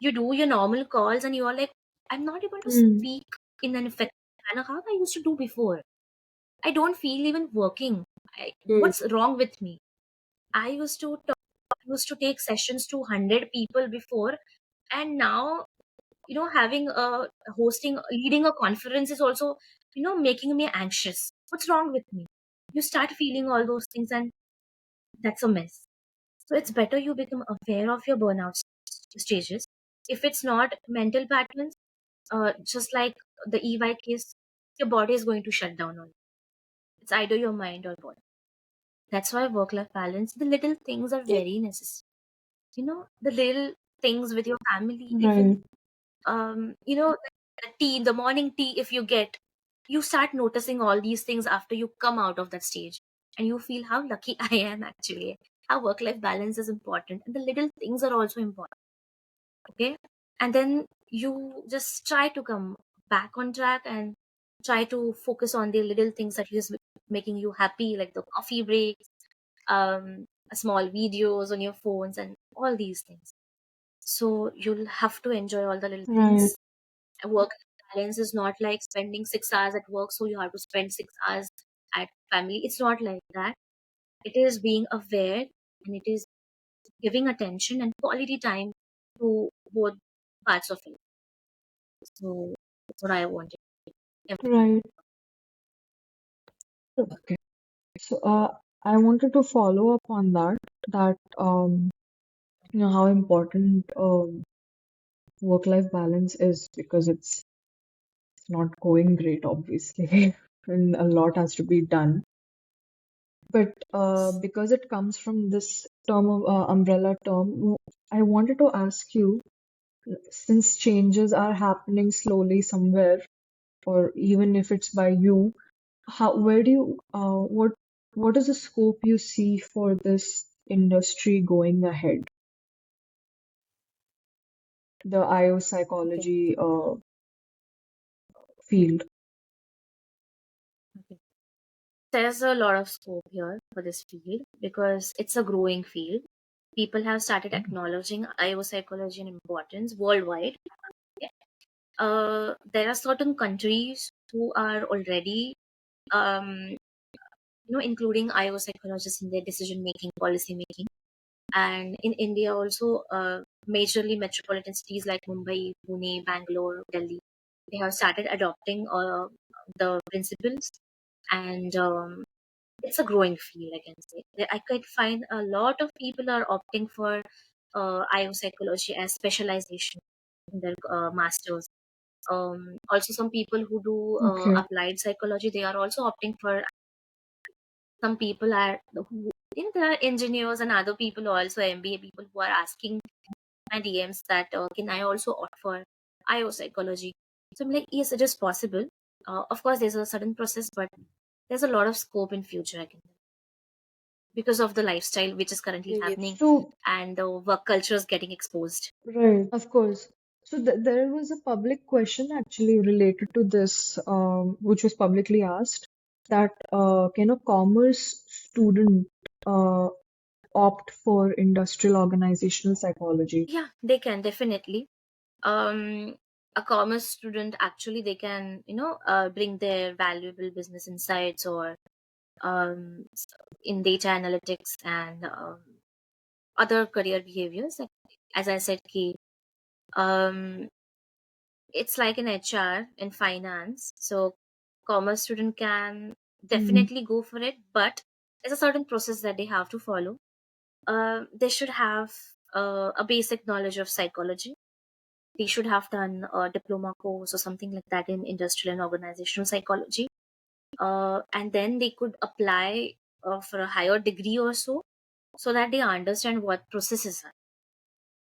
You do your normal calls and you're like, I'm not able to Mm. speak in an effective manner how I used to do before. I don't feel even working. Hmm. What's wrong with me? I used to take sessions to 100 people before, and now having a hosting, leading a conference is also making me anxious. What's wrong with me? You start feeling all those things, and that's a mess. So it's better you become aware of your burnout stages. If it's not mental patterns, just like the EY case, your body is going to shut down on you. It's either your mind or body. That's why work life balance, the little things are Yeah. very necessary. The little things with your family, even Right. the tea, the morning tea, if you get, you start noticing all these things after you come out of that stage, and you feel how lucky I am actually, how work life balance is important, and the little things are also important. Okay, and then you just try to come back on track and try to focus on the little things that is making you happy, like the coffee breaks, small videos on your phones, and all these things. So you'll have to enjoy all the little Right. things. Work balance is not like spending 6 hours at work, so you have to spend 6 hours at family. It's not like that. It is being aware, and it is giving attention and quality time to both parts of it. So that's what I wanted. Everything. Right. Okay. So I wanted to follow up on that how important work-life balance is because it's not going great, obviously, and a lot has to be done. But because it comes from this term of umbrella term, I wanted to ask you, since changes are happening slowly somewhere, or even if it's by you, where do you, what what is the scope you see for this industry going ahead, the IO Okay. psychology field? Okay. There's a lot of scope here for this field because it's a growing field. People have started acknowledging IO psychology and importance worldwide. Okay. There are certain countries who are already, um, including IO psychologists in their decision making, policy making, and in India also, majorly metropolitan cities like Mumbai, Pune, Bangalore, Delhi, they have started adopting the principles, and it's a growing field, I can say. I could find a lot of people are opting for IO psychology as specialization in their masters. Also, some people who do Okay. applied psychology, they are also opting for. Some people are who in there are engineers and other people also MBA people who are asking my DMs that can I also opt for IO psychology. So I'm like, yes, it is possible. Of course, there's a certain process, but there's a lot of scope in future. I can because of the lifestyle which is currently Yeah. happening So, and the work culture is getting exposed. right, of course. So there was a public question actually related to this, which was publicly asked, that can a commerce student uh, opt for industrial organizational psychology? Yeah, they can definitely. Um, a commerce student actually they can bring their valuable business insights or s- in data analytics and other career behaviors. Like, as I said, key. Um, it's like an HR in finance. So commerce student can Hmm. definitely go for it, but there's a certain process that they have to follow. They should have a basic knowledge of psychology. They should have done a diploma course or something like that in industrial and organizational psychology. And then they could apply for a higher degree or so that they understand what processes are.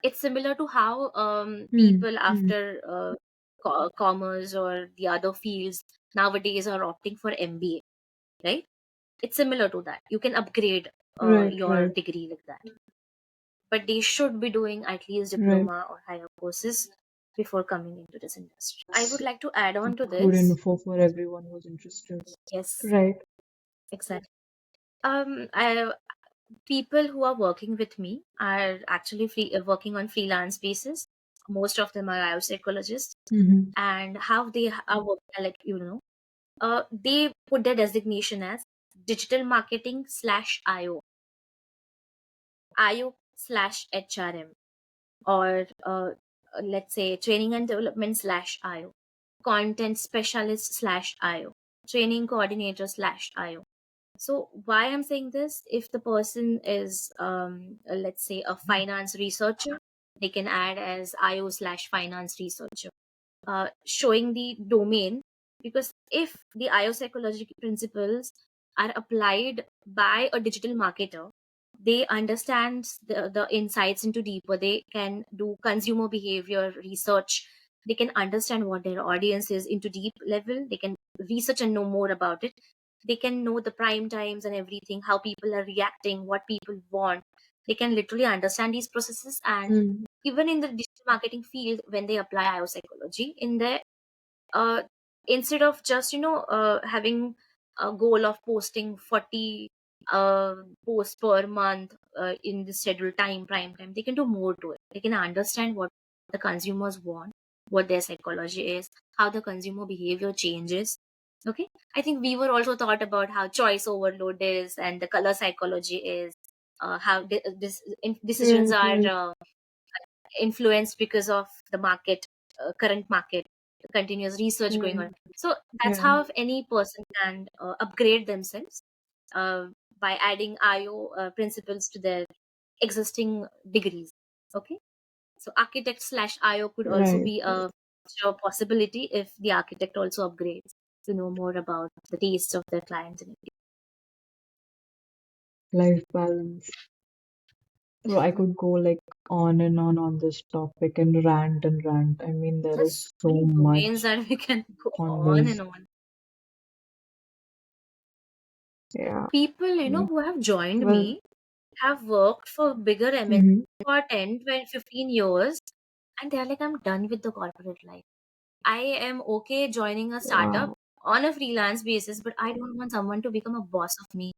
It's similar to how Hmm. people Hmm. after commerce or the other fields nowadays are opting for MBA, right? It's similar to that. You can upgrade Right, your right, degree like that, but they should be doing at least right. diploma or higher courses before coming into this industry. I It's would like to add on to good this. info for everyone who's interested. Yes, Right. exactly. I people who are working with me are actually working on freelance basis. Most of them are biopsychologists, Hmm. and how they are working, like they put their designation as digital marketing slash IO slash HRM, or let's say training and development slash IO, content specialist slash IO, training coordinator slash IO. So why I'm saying this, if the person is let's say a finance researcher, they can add as IO slash finance researcher, showing the domain, because if the IO psychology principles are applied by a digital marketer, they understand the insights into deeper. They can do consumer behavior research. They can understand what their audience is into deep level. They can research and know more about it. They can know the prime times and everything, how people are reacting, what people want. They can literally understand these processes, and Mm. even in the digital marketing field, when they apply IO psychology in there, uh, instead of just having a goal of posting 40 uh, posts per month in the scheduled time, prime time, they can do more to it. They can understand what the consumers want, what their psychology is, how the consumer behavior changes. Okay, I think we were also taught about how choice overload is and the color psychology is, how decisions Right, are right, influenced because of the market, current market, continuous research going on. right. So that's Yeah, how any person can upgrade themselves uh, by adding IO principles to their existing degrees. Okay, so architect slash IO could also right. be a sure possibility if the architect also upgrades to know more about the tastes of their clients. Life balance. Well, I could go like on and on this topic and rant and rant. I mean, there There's is so so many domains much that we can go on on this. and on. Yeah. People, Mm. who have joined Well, me have worked for bigger MNCs hmm for 10, 20, 15 years, and they're like, I'm done with the corporate life. I am okay joining a startup wow. on a freelance basis, but I don't want someone to become a boss of me.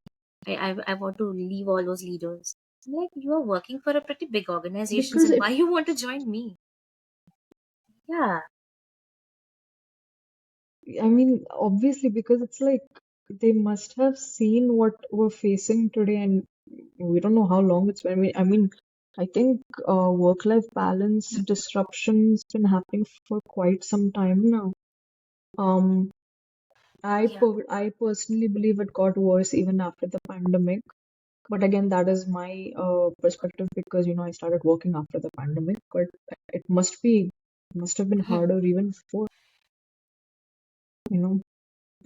I want to leave all those leaders. I'm like, you are working for a pretty big organizations, Because and it, why you want to join me? Yeah, I mean, obviously, because it's like they must have seen what we're facing today, and we don't know how long it's been. I think work-life balance disruptions been happening for quite some time now. Um, yeah, I personally believe it got worse even after the pandemic. But again, that is my perspective because I started working after the pandemic. But it must have been harder even before, you know.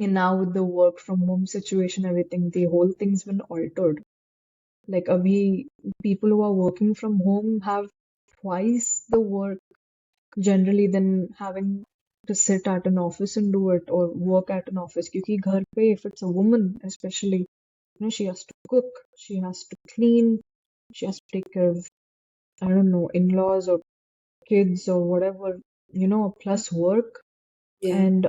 And now with the work from home situation, everything, the whole thing's been altered. Like we people who are working from home have twice the work generally than having to sit at an office and do it or work at an office. क्योंकि घर पे, if it's a woman especially, she has to cook, she has to clean, she has to take care of, I don't know, in-laws or kids or whatever, plus work. Yeah. And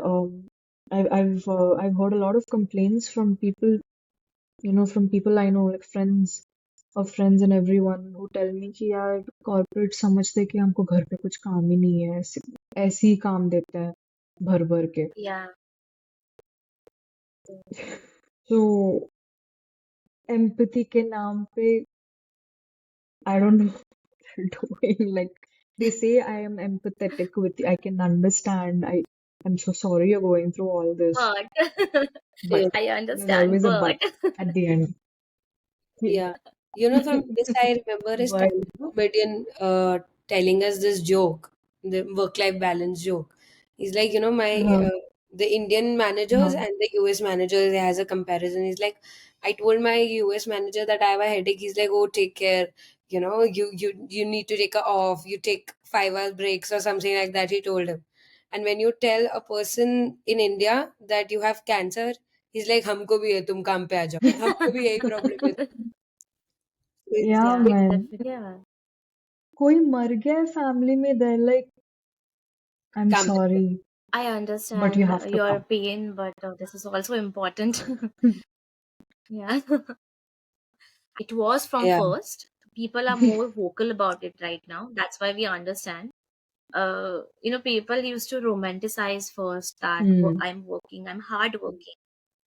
I've heard a lot of complaints from people, from people I know, like friends of friends and everyone who tell me कि यार corporate समझते कि हमको घर पे कुछ काम ही नहीं है, ऐसे ही काम देता है भर भर के. yeah, So empathy के नाम पे I don't know what they're doing. Like they say I am empathetic with you. I can understand. I'm so sorry you're going through all this. but But Yeah. I there's understand, always a but but at the end. Yeah. From this, I remember a But stand comedian telling us this joke, the work-life balance joke. He's like, uh, the Indian managers uh, and the US managers, he has a comparison. He's like, I told my US manager that I have a headache. He's like, oh, take care. You need to take a off. You take 5 hours breaks or something like that. He told him. And when you tell a person in India that you have cancer, he's like, हमको भी है, तुम काम पे आ जाओ. हमको भी यही प्रॉब्लम है. It's yeah, yeah, like, man. definitely, yeah. कोई मर गया है फैमिली में, they're like, I'm काम पे आ sorry, I but you understand have to your come. pain, but this is also important. Yeah. It was from जाओ. first. People are more vocal about it right now. That's why we understand. People used to romanticize first that Hmm. I'm working, I'm hard working,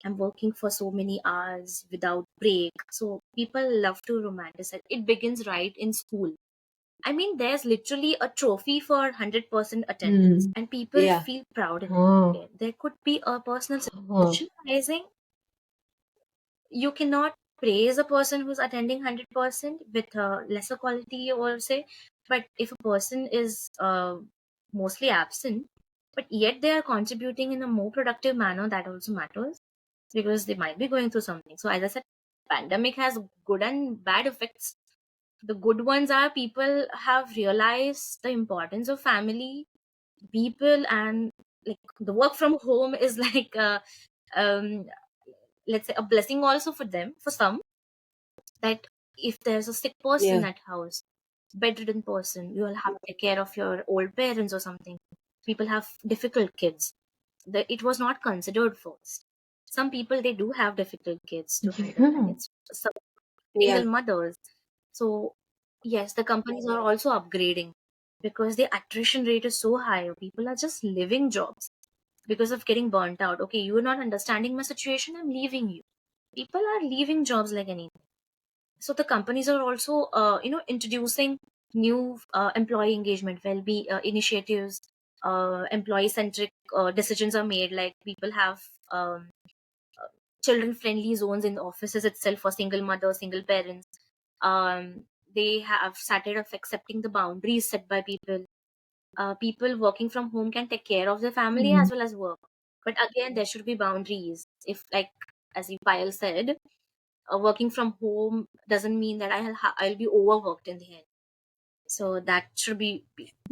I'm working for so many hours without break. So people love to romanticize. It begins right in school. I mean, there's literally a trophy for 100% attendance, Hmm. and people Yeah. feel proud in it. Huh. Okay, there could be a personal Huh. situation arising. You cannot praise a person who's attending 100% with lesser quality or say, but if a person is mostly absent but yet they are contributing in a more productive manner, that also matters because they might be going through something. So as I said, pandemic has good and bad effects. The good ones are people have realized the importance of family, people, and like the work from home is like um let's say a blessing also for them, for some, that if there's a sick person Yeah. at house, bedridden person, you will have to take care of your old parents or something. People have difficult kids. It was not considered first. Some people they do have difficult kids to handle, and Yeah. it's some Yeah. single mothers. So yes, the companies are also upgrading because the attrition rate is so high. People are just leaving jobs because of getting burnt out. Okay, you're not understanding my situation, I'm leaving you. People are leaving jobs like anything. So the companies are also introducing new employee engagement well-being initiatives. Employee centric decisions are made, like people have children friendly zones in the offices itself for single mothers, single parents. They have started of accepting the boundaries set by people. People working from home can take care of their family Hmm. as well as work, but again there should be boundaries. If, like, as Payal said, working from home doesn't mean that I'll be overworked in the end. So that should be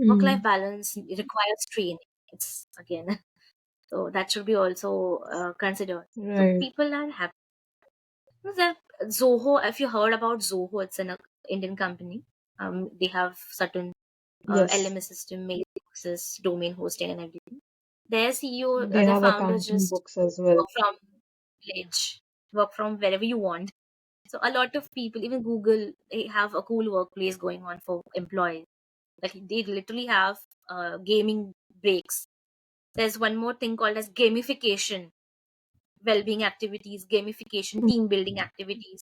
work life Hmm. balance requires training. It's again, so that should be also considered. So Right. people are happy. There, Zoho, if you heard about Zoho, it's an Indian company. They have certain Yes, LMS system, mail boxes, domain hosting, and everything. Their CEO, they the have founder, accounting just books as well. work from village, work from wherever you want. So a lot of people, even Google, they have a cool workplace going on for employees. Like they literally have gaming breaks. There's one more thing called as gamification, well-being activities, gamification, team building activities.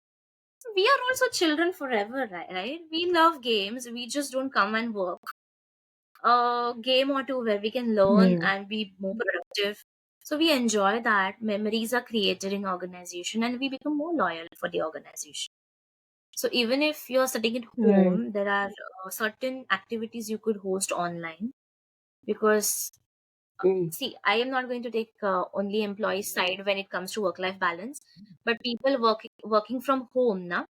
We are also children forever, right? We love games. We just don't come and work a game or two where we can learn Yeah, and be more productive. So we enjoy that. Memories are created in organization and we become more loyal for the organization. So even if you're sitting at right. home, there are certain activities you could host online because Mm. see, I am not going to take only employee side when it comes to work-life balance, but people working from home now,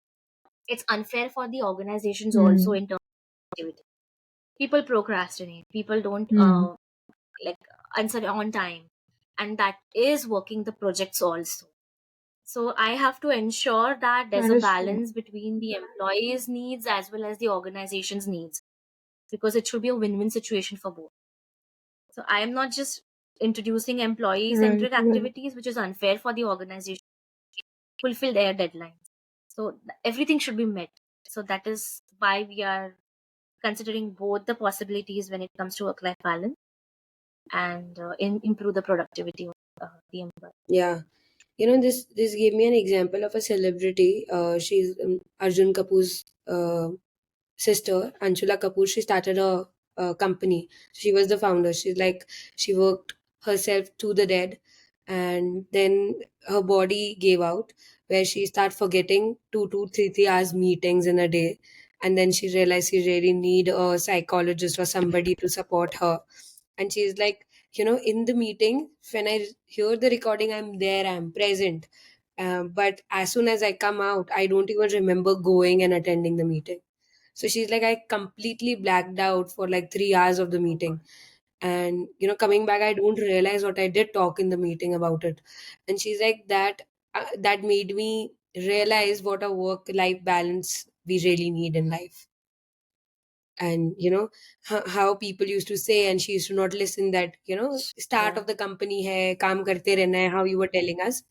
it's unfair for the organizations also Hmm. in terms of activity. People procrastinate. People don't Hmm. like answer on time, and that is working the projects also. So I have to ensure that there's That a is true. balance between the employees' needs as well as the organization's needs because it should be a win-win situation for both. So I am not just introducing Right, employee-centric right. activities, which is unfair for the organization to fulfill their deadlines. So everything should be met. So that is why we are considering both the possibilities when it comes to work-life balance and improve the productivity of the employee. Yeah. This gave me an example of a celebrity. She's Arjun Kapoor's sister, Anshula Kapoor. She started a company. She was the founder. She worked herself to the dead, and then her body gave out, where she started forgetting 2 to 3 hours meetings in a day, and then she realized she really need a psychologist or somebody to support her. And she's like, in the meeting, when I hear the recording, I'm there, I'm present. But as soon as I come out, I don't even remember going and attending the meeting. So she's like, I completely blacked out for like 3 hours of the meeting. And, coming back, I don't realize what I did talk in the meeting about it. And she's like, that made me realize what a work life balance we really need in life. And, how people used to say, and she used to not listen, that, start Yeah, of the company hai, kaam karte rehna hai, how you were telling us.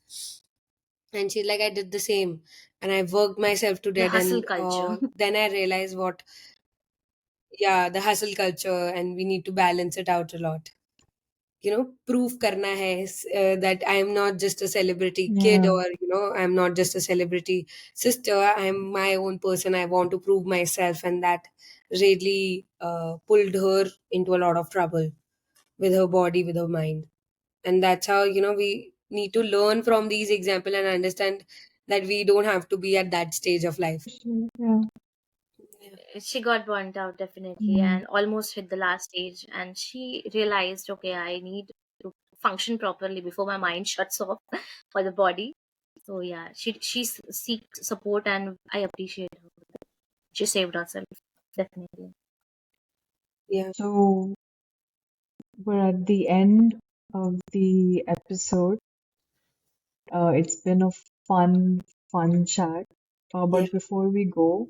And she's like, I did the same. And I worked myself to the death. hustle And culture. then I realized yeah, the hustle culture, and we need to balance it out a lot. Proof karna hai that I am not just a celebrity kid, Yeah. or, I'm not just a celebrity sister. I'm my own person. I want to prove myself. And that really pulled her into a lot of trouble with her body, with her mind. And that's how, we need to learn from these examples and understand that we don't have to be at that stage of life. Yeah. Yeah. She got burnt out definitely Mm. and almost hit the last stage. And she realized, okay, I need to function properly before my mind shuts off for the body. So yeah, she seeks support, and I appreciate her. She saved herself definitely. Yeah. So we're at the end of the episode. It's been a fun, fun chat. Yeah. But before we go,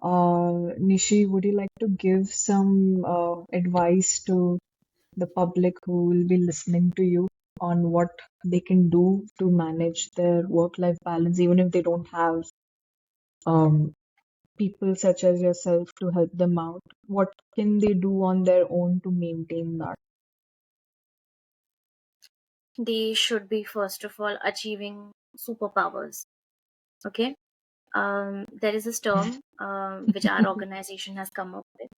Nishi, would you like to give some advice to the public who will be listening to you on what they can do to manage their work-life balance, even if they don't have um, people such as yourself to help them out? What can they do on their own to maintain that? They should be first of all achieving superpowers. Okay. There is this term which our organization has come up with.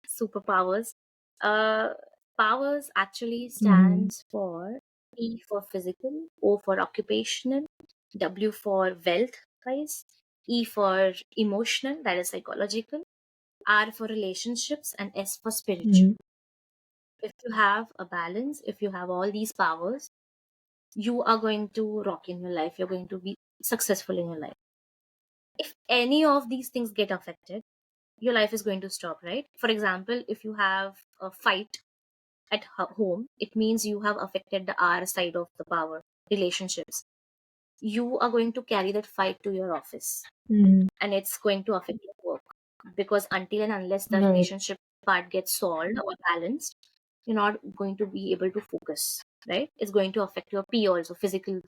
Superpowers. Uh, Powers actually Hmm. stands for P for physical, O for occupational, W for wealth, guys, E for emotional, that is psychological, R for relationships, and S for spiritual. Hmm. If you have a balance, if you have all these powers, you are going to rock in your life. You're going to be successful in your life. If any of these things get affected, your life is going to stop, right? For example, if you have a fight at home, it means you have affected the R side of the power, relationships. you are going to carry that fight to your office, Mm. and it's going to affect your work, because until and unless the Right. relationship part gets solved or balanced, you're not going to be able to focus, right? It's going to affect your P also, physical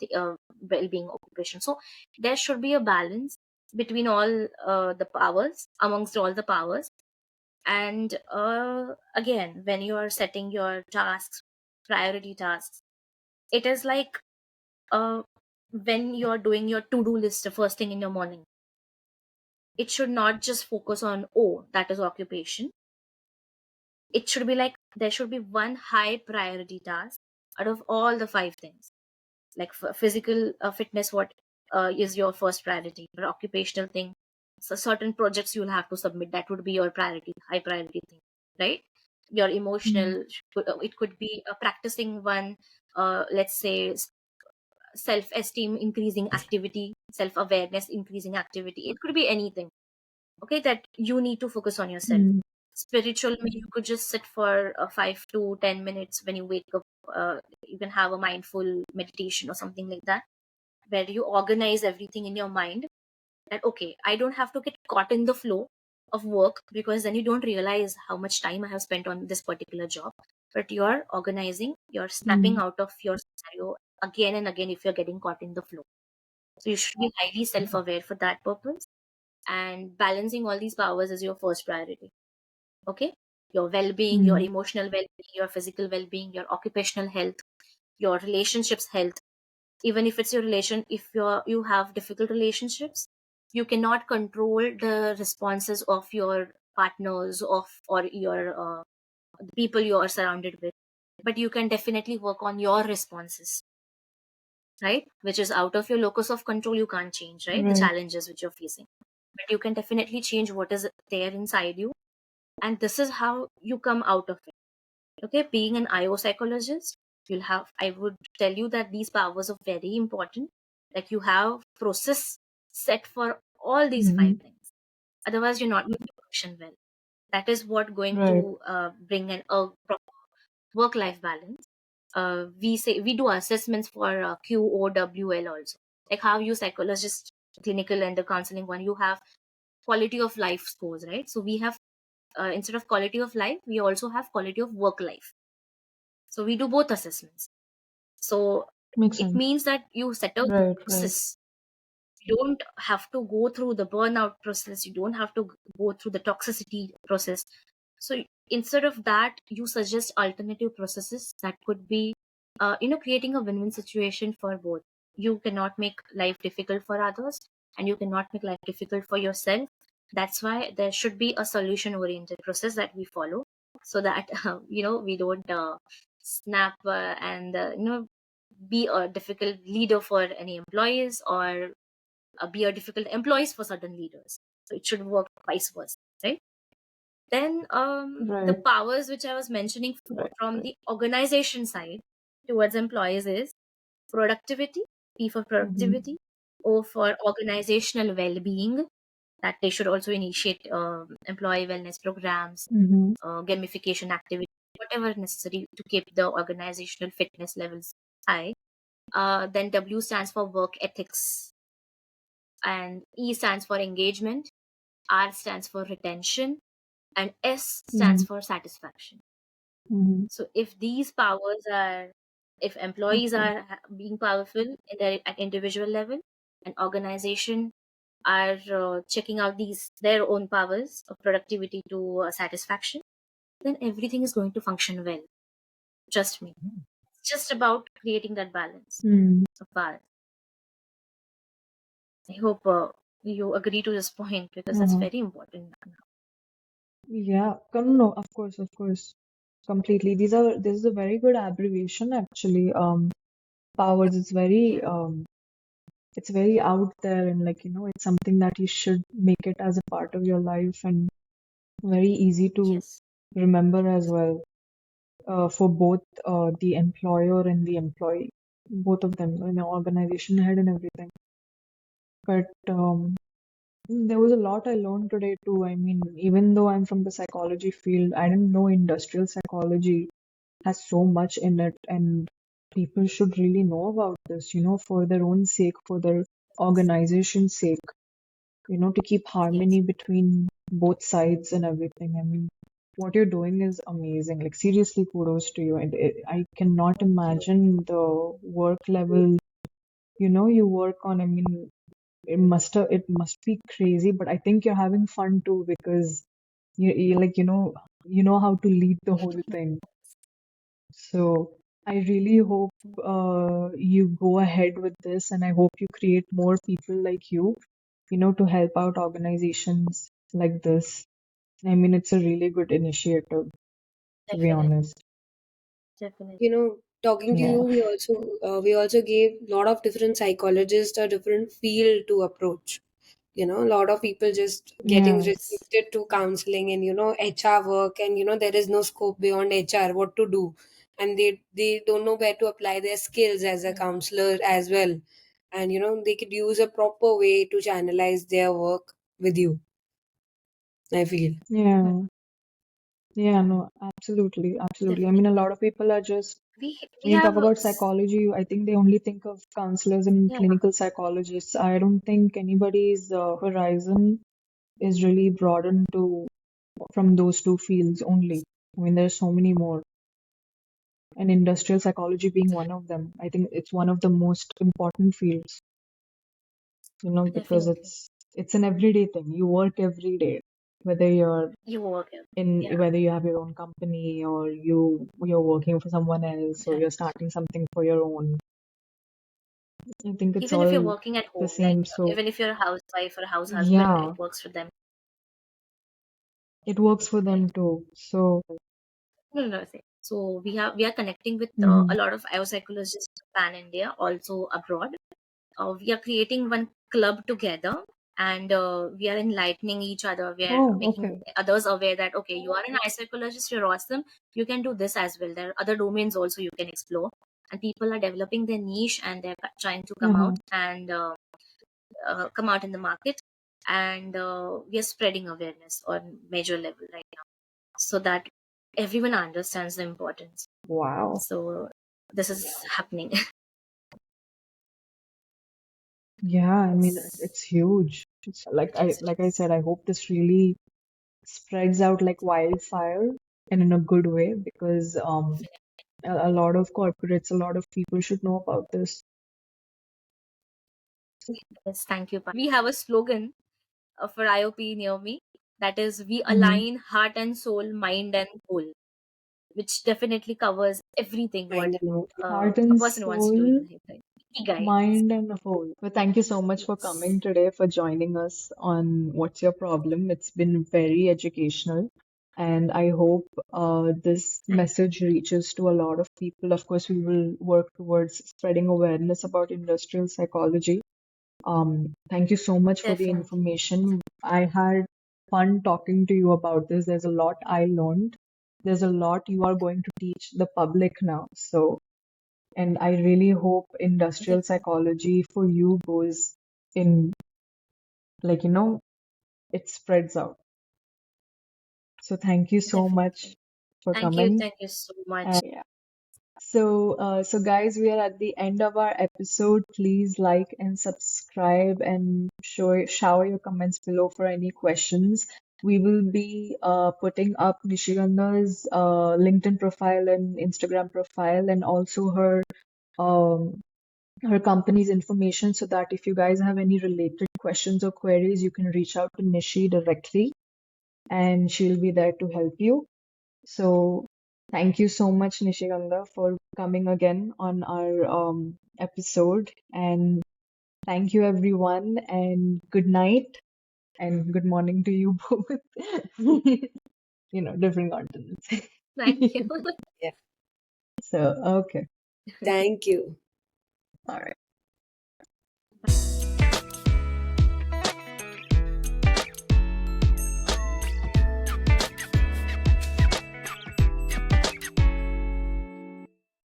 well-being, occupation. So there should be a balance between all the powers, amongst all the powers. And again, when you are setting your tasks, priority tasks, it is like uh, when you're doing your to-do list the first thing in the morning, it should not just focus on, oh, that is occupation. It should be like there should be one high priority task out of all the five things. Like for physical fitness, what is your first priority? For occupational thing, so certain projects you'll have to submit, that would be your priority, high priority thing, right? Your Mm. emotional, it could be practicing one, let's say, self-esteem increasing activity, self-awareness increasing activity. It could be anything, okay, that you need to focus on yourself. Mm. Spiritual, maybe you could just sit for 5 to 10 minutes when you wake up. You can have a mindful meditation or something like that, where you organize everything in your mind, that okay, I don't have to get caught in the flow of work, because then you don't realize how much time I have spent on this particular job. But you're organizing, you're snapping Mm. out of your scenario again and again if you're getting caught in the flow. So you should be highly self-aware for that purpose, and balancing all these powers is your first priority. Okay, your well-being, your Mm. emotional well-being, your physical well-being, your occupational health, your relationships health. Even if it's your relation, if you have difficult relationships, you cannot control the responses of your partners, of or your the people you are surrounded with, but you can definitely work on your responses, right? Which is out of your locus of control. You can't change, right, the Right. challenges which you're facing, but you can definitely change what is there inside you, and this is how you come out of it. Okay, being an IO psychologist, you'll have, I would tell you that these powers are very important. Like you have process set for all these five Mm-hmm. things. Otherwise, you're not going to function well. That is what going Right. to bring a proper work-life balance. We say we do assessments for QOWL also. Like how you psychologist, clinical and the counseling one, you have quality of life scores, right? So we have, instead of quality of life, we also have quality of work life. So we do both assessments. So Makes it sense. means that you set a Right. Right. process. You don't have to go through the burnout process. You don't have to go through the toxicity process. So instead of that, you suggest alternative processes that could be, creating a win-win situation for both. You cannot make life difficult for others, and you cannot make life difficult for yourself. That's why there should be a solution-oriented process that we follow, so that we don't snap and be a difficult leader for any employees, or be a difficult employees for certain leaders. So it should work vice versa, right? Then the Right. powers which I was mentioning Right. from Right. the organization side towards employees is productivity, P for Mm-hmm. productivity, O for organizational well-being, that they should also initiate employee wellness programs, Mm-hmm. gamification activities, whatever necessary to keep the organizational fitness levels high. Then W stands for work ethics, and E stands for engagement, R stands for retention, and S stands Mm-hmm. for satisfaction. Mm-hmm. So if these powers are, if employees Okay. are being powerful in their at individual level, and organization are checking out these their own powers of productivity to satisfaction, then everything is going to function well. Trust me. It's just about creating that balance Mm. of power. I hope you agree to this point, because that's Uh-huh. very important. Yeah. No, of course, of course. Completely. This is a very good abbreviation actually. Powers is very it's very out there, and like, it's something that you should make it as a part of your life, and very easy to Yes. remember as well, for both the employer and the employee, both of them, organization head and everything. But there was a lot I learned today too. I mean, even though I'm from the psychology field, I didn't know industrial psychology has so much in it, and people should really know about this, for their own sake, for their organization's sake, to keep Yes, harmony between both sides and everything. I mean, what you're doing is amazing. Like, seriously, kudos to you. And I cannot thank you. imagine the work level, you work on. I mean, it must be crazy, but I think you're having fun too because you like, you know how to lead the whole thing. So I really hope you go ahead with this, and I hope you create more people like you, to help out organizations like this. I mean, it's a really good initiative, to be Definitely, honest. definitely. Talking to you, Yeah. we also gave a lot of different psychologists a different field to approach. A lot of people just getting Yeah. Yes, restricted to counseling and HR work, and there is no scope beyond HR what to do, and they don't know where to apply their skills as a mm, counselor as well, and they could use a proper way to channelize their work with you, I feel. mm. Yeah. Yeah, no, absolutely. Absolutely. I mean, a Definitely. lot of people are just, We when you talk have about psychology, I think they only think of counselors and yeah, clinical psychologists. I don't think anybody's horizon is really broadened to from those two fields only. I mean, there's so many more, and industrial psychology being one of them. I think it's one of the most important fields, because definitely. it's an everyday thing. You work every day, whether you're You work it. in Yeah, whether you have your own company or you're working for someone else or right. you're starting something for your own. I think it's Even if you're all working at the home, like same. So even if you're a housewife or a house husband, yeah, it works for them. it works for Right. them too. So No, no, no. So we are connecting with mhm. a lot of IO psychologists pan India, also abroad. We are creating one club together, and we are enlightening each other. We are Oh, making okay. others aware that okay, you are an eye psychologist, you're awesome. You can do this as well. There are other domains also you can explore, and people are developing their niche and they're trying to come Uh-huh. out and come out in the market, and we are spreading awareness on major level right now so that everyone understands the importance. Wow. So this is happening. Yeah, I mean, Yes, it's huge. Like I said, I hope this really spreads out like wildfire and in a good way because a lot of corporates, a lot of people should know about this. yes, thank you. We have a slogan for IOP near me, that is we Hmm. align heart and soul, mind and soul, which definitely covers everything what Mind and hope. uh, Heart a and person wants to do in soul, life. Ikigai. mind and whole. Well, thank you so much for Yes, coming today, for joining us on What's Your Problem. It's been very educational, and I hope this thank message reaches to a lot of people. Of course, we will work towards spreading awareness about industrial psychology. Thank you so much you. for the Definitely. information. I had fun talking to you about this. There's a lot I learned. There's a lot you are going to teach the public now. So, and I really hope industrial Definitely. psychology for you goes in, like, it spreads out. So thank you so much Definitely. for Thank you. coming. Thank you so much. Yeah. So guys, we are at the end of our episode. Please like and subscribe and shower your comments below for any questions. We will be putting up Nishigandha's LinkedIn profile and Instagram profile, and also um, her company's information, so that if you guys have any related questions or queries, you can reach out to Nishi directly, and she'll be there to help you. So thank you so much, Nishiganga, for coming again on our episode. And thank you, everyone. And good night and good morning to you both. Different continents. Thank you. Yeah. So, okay. Thank you. All right.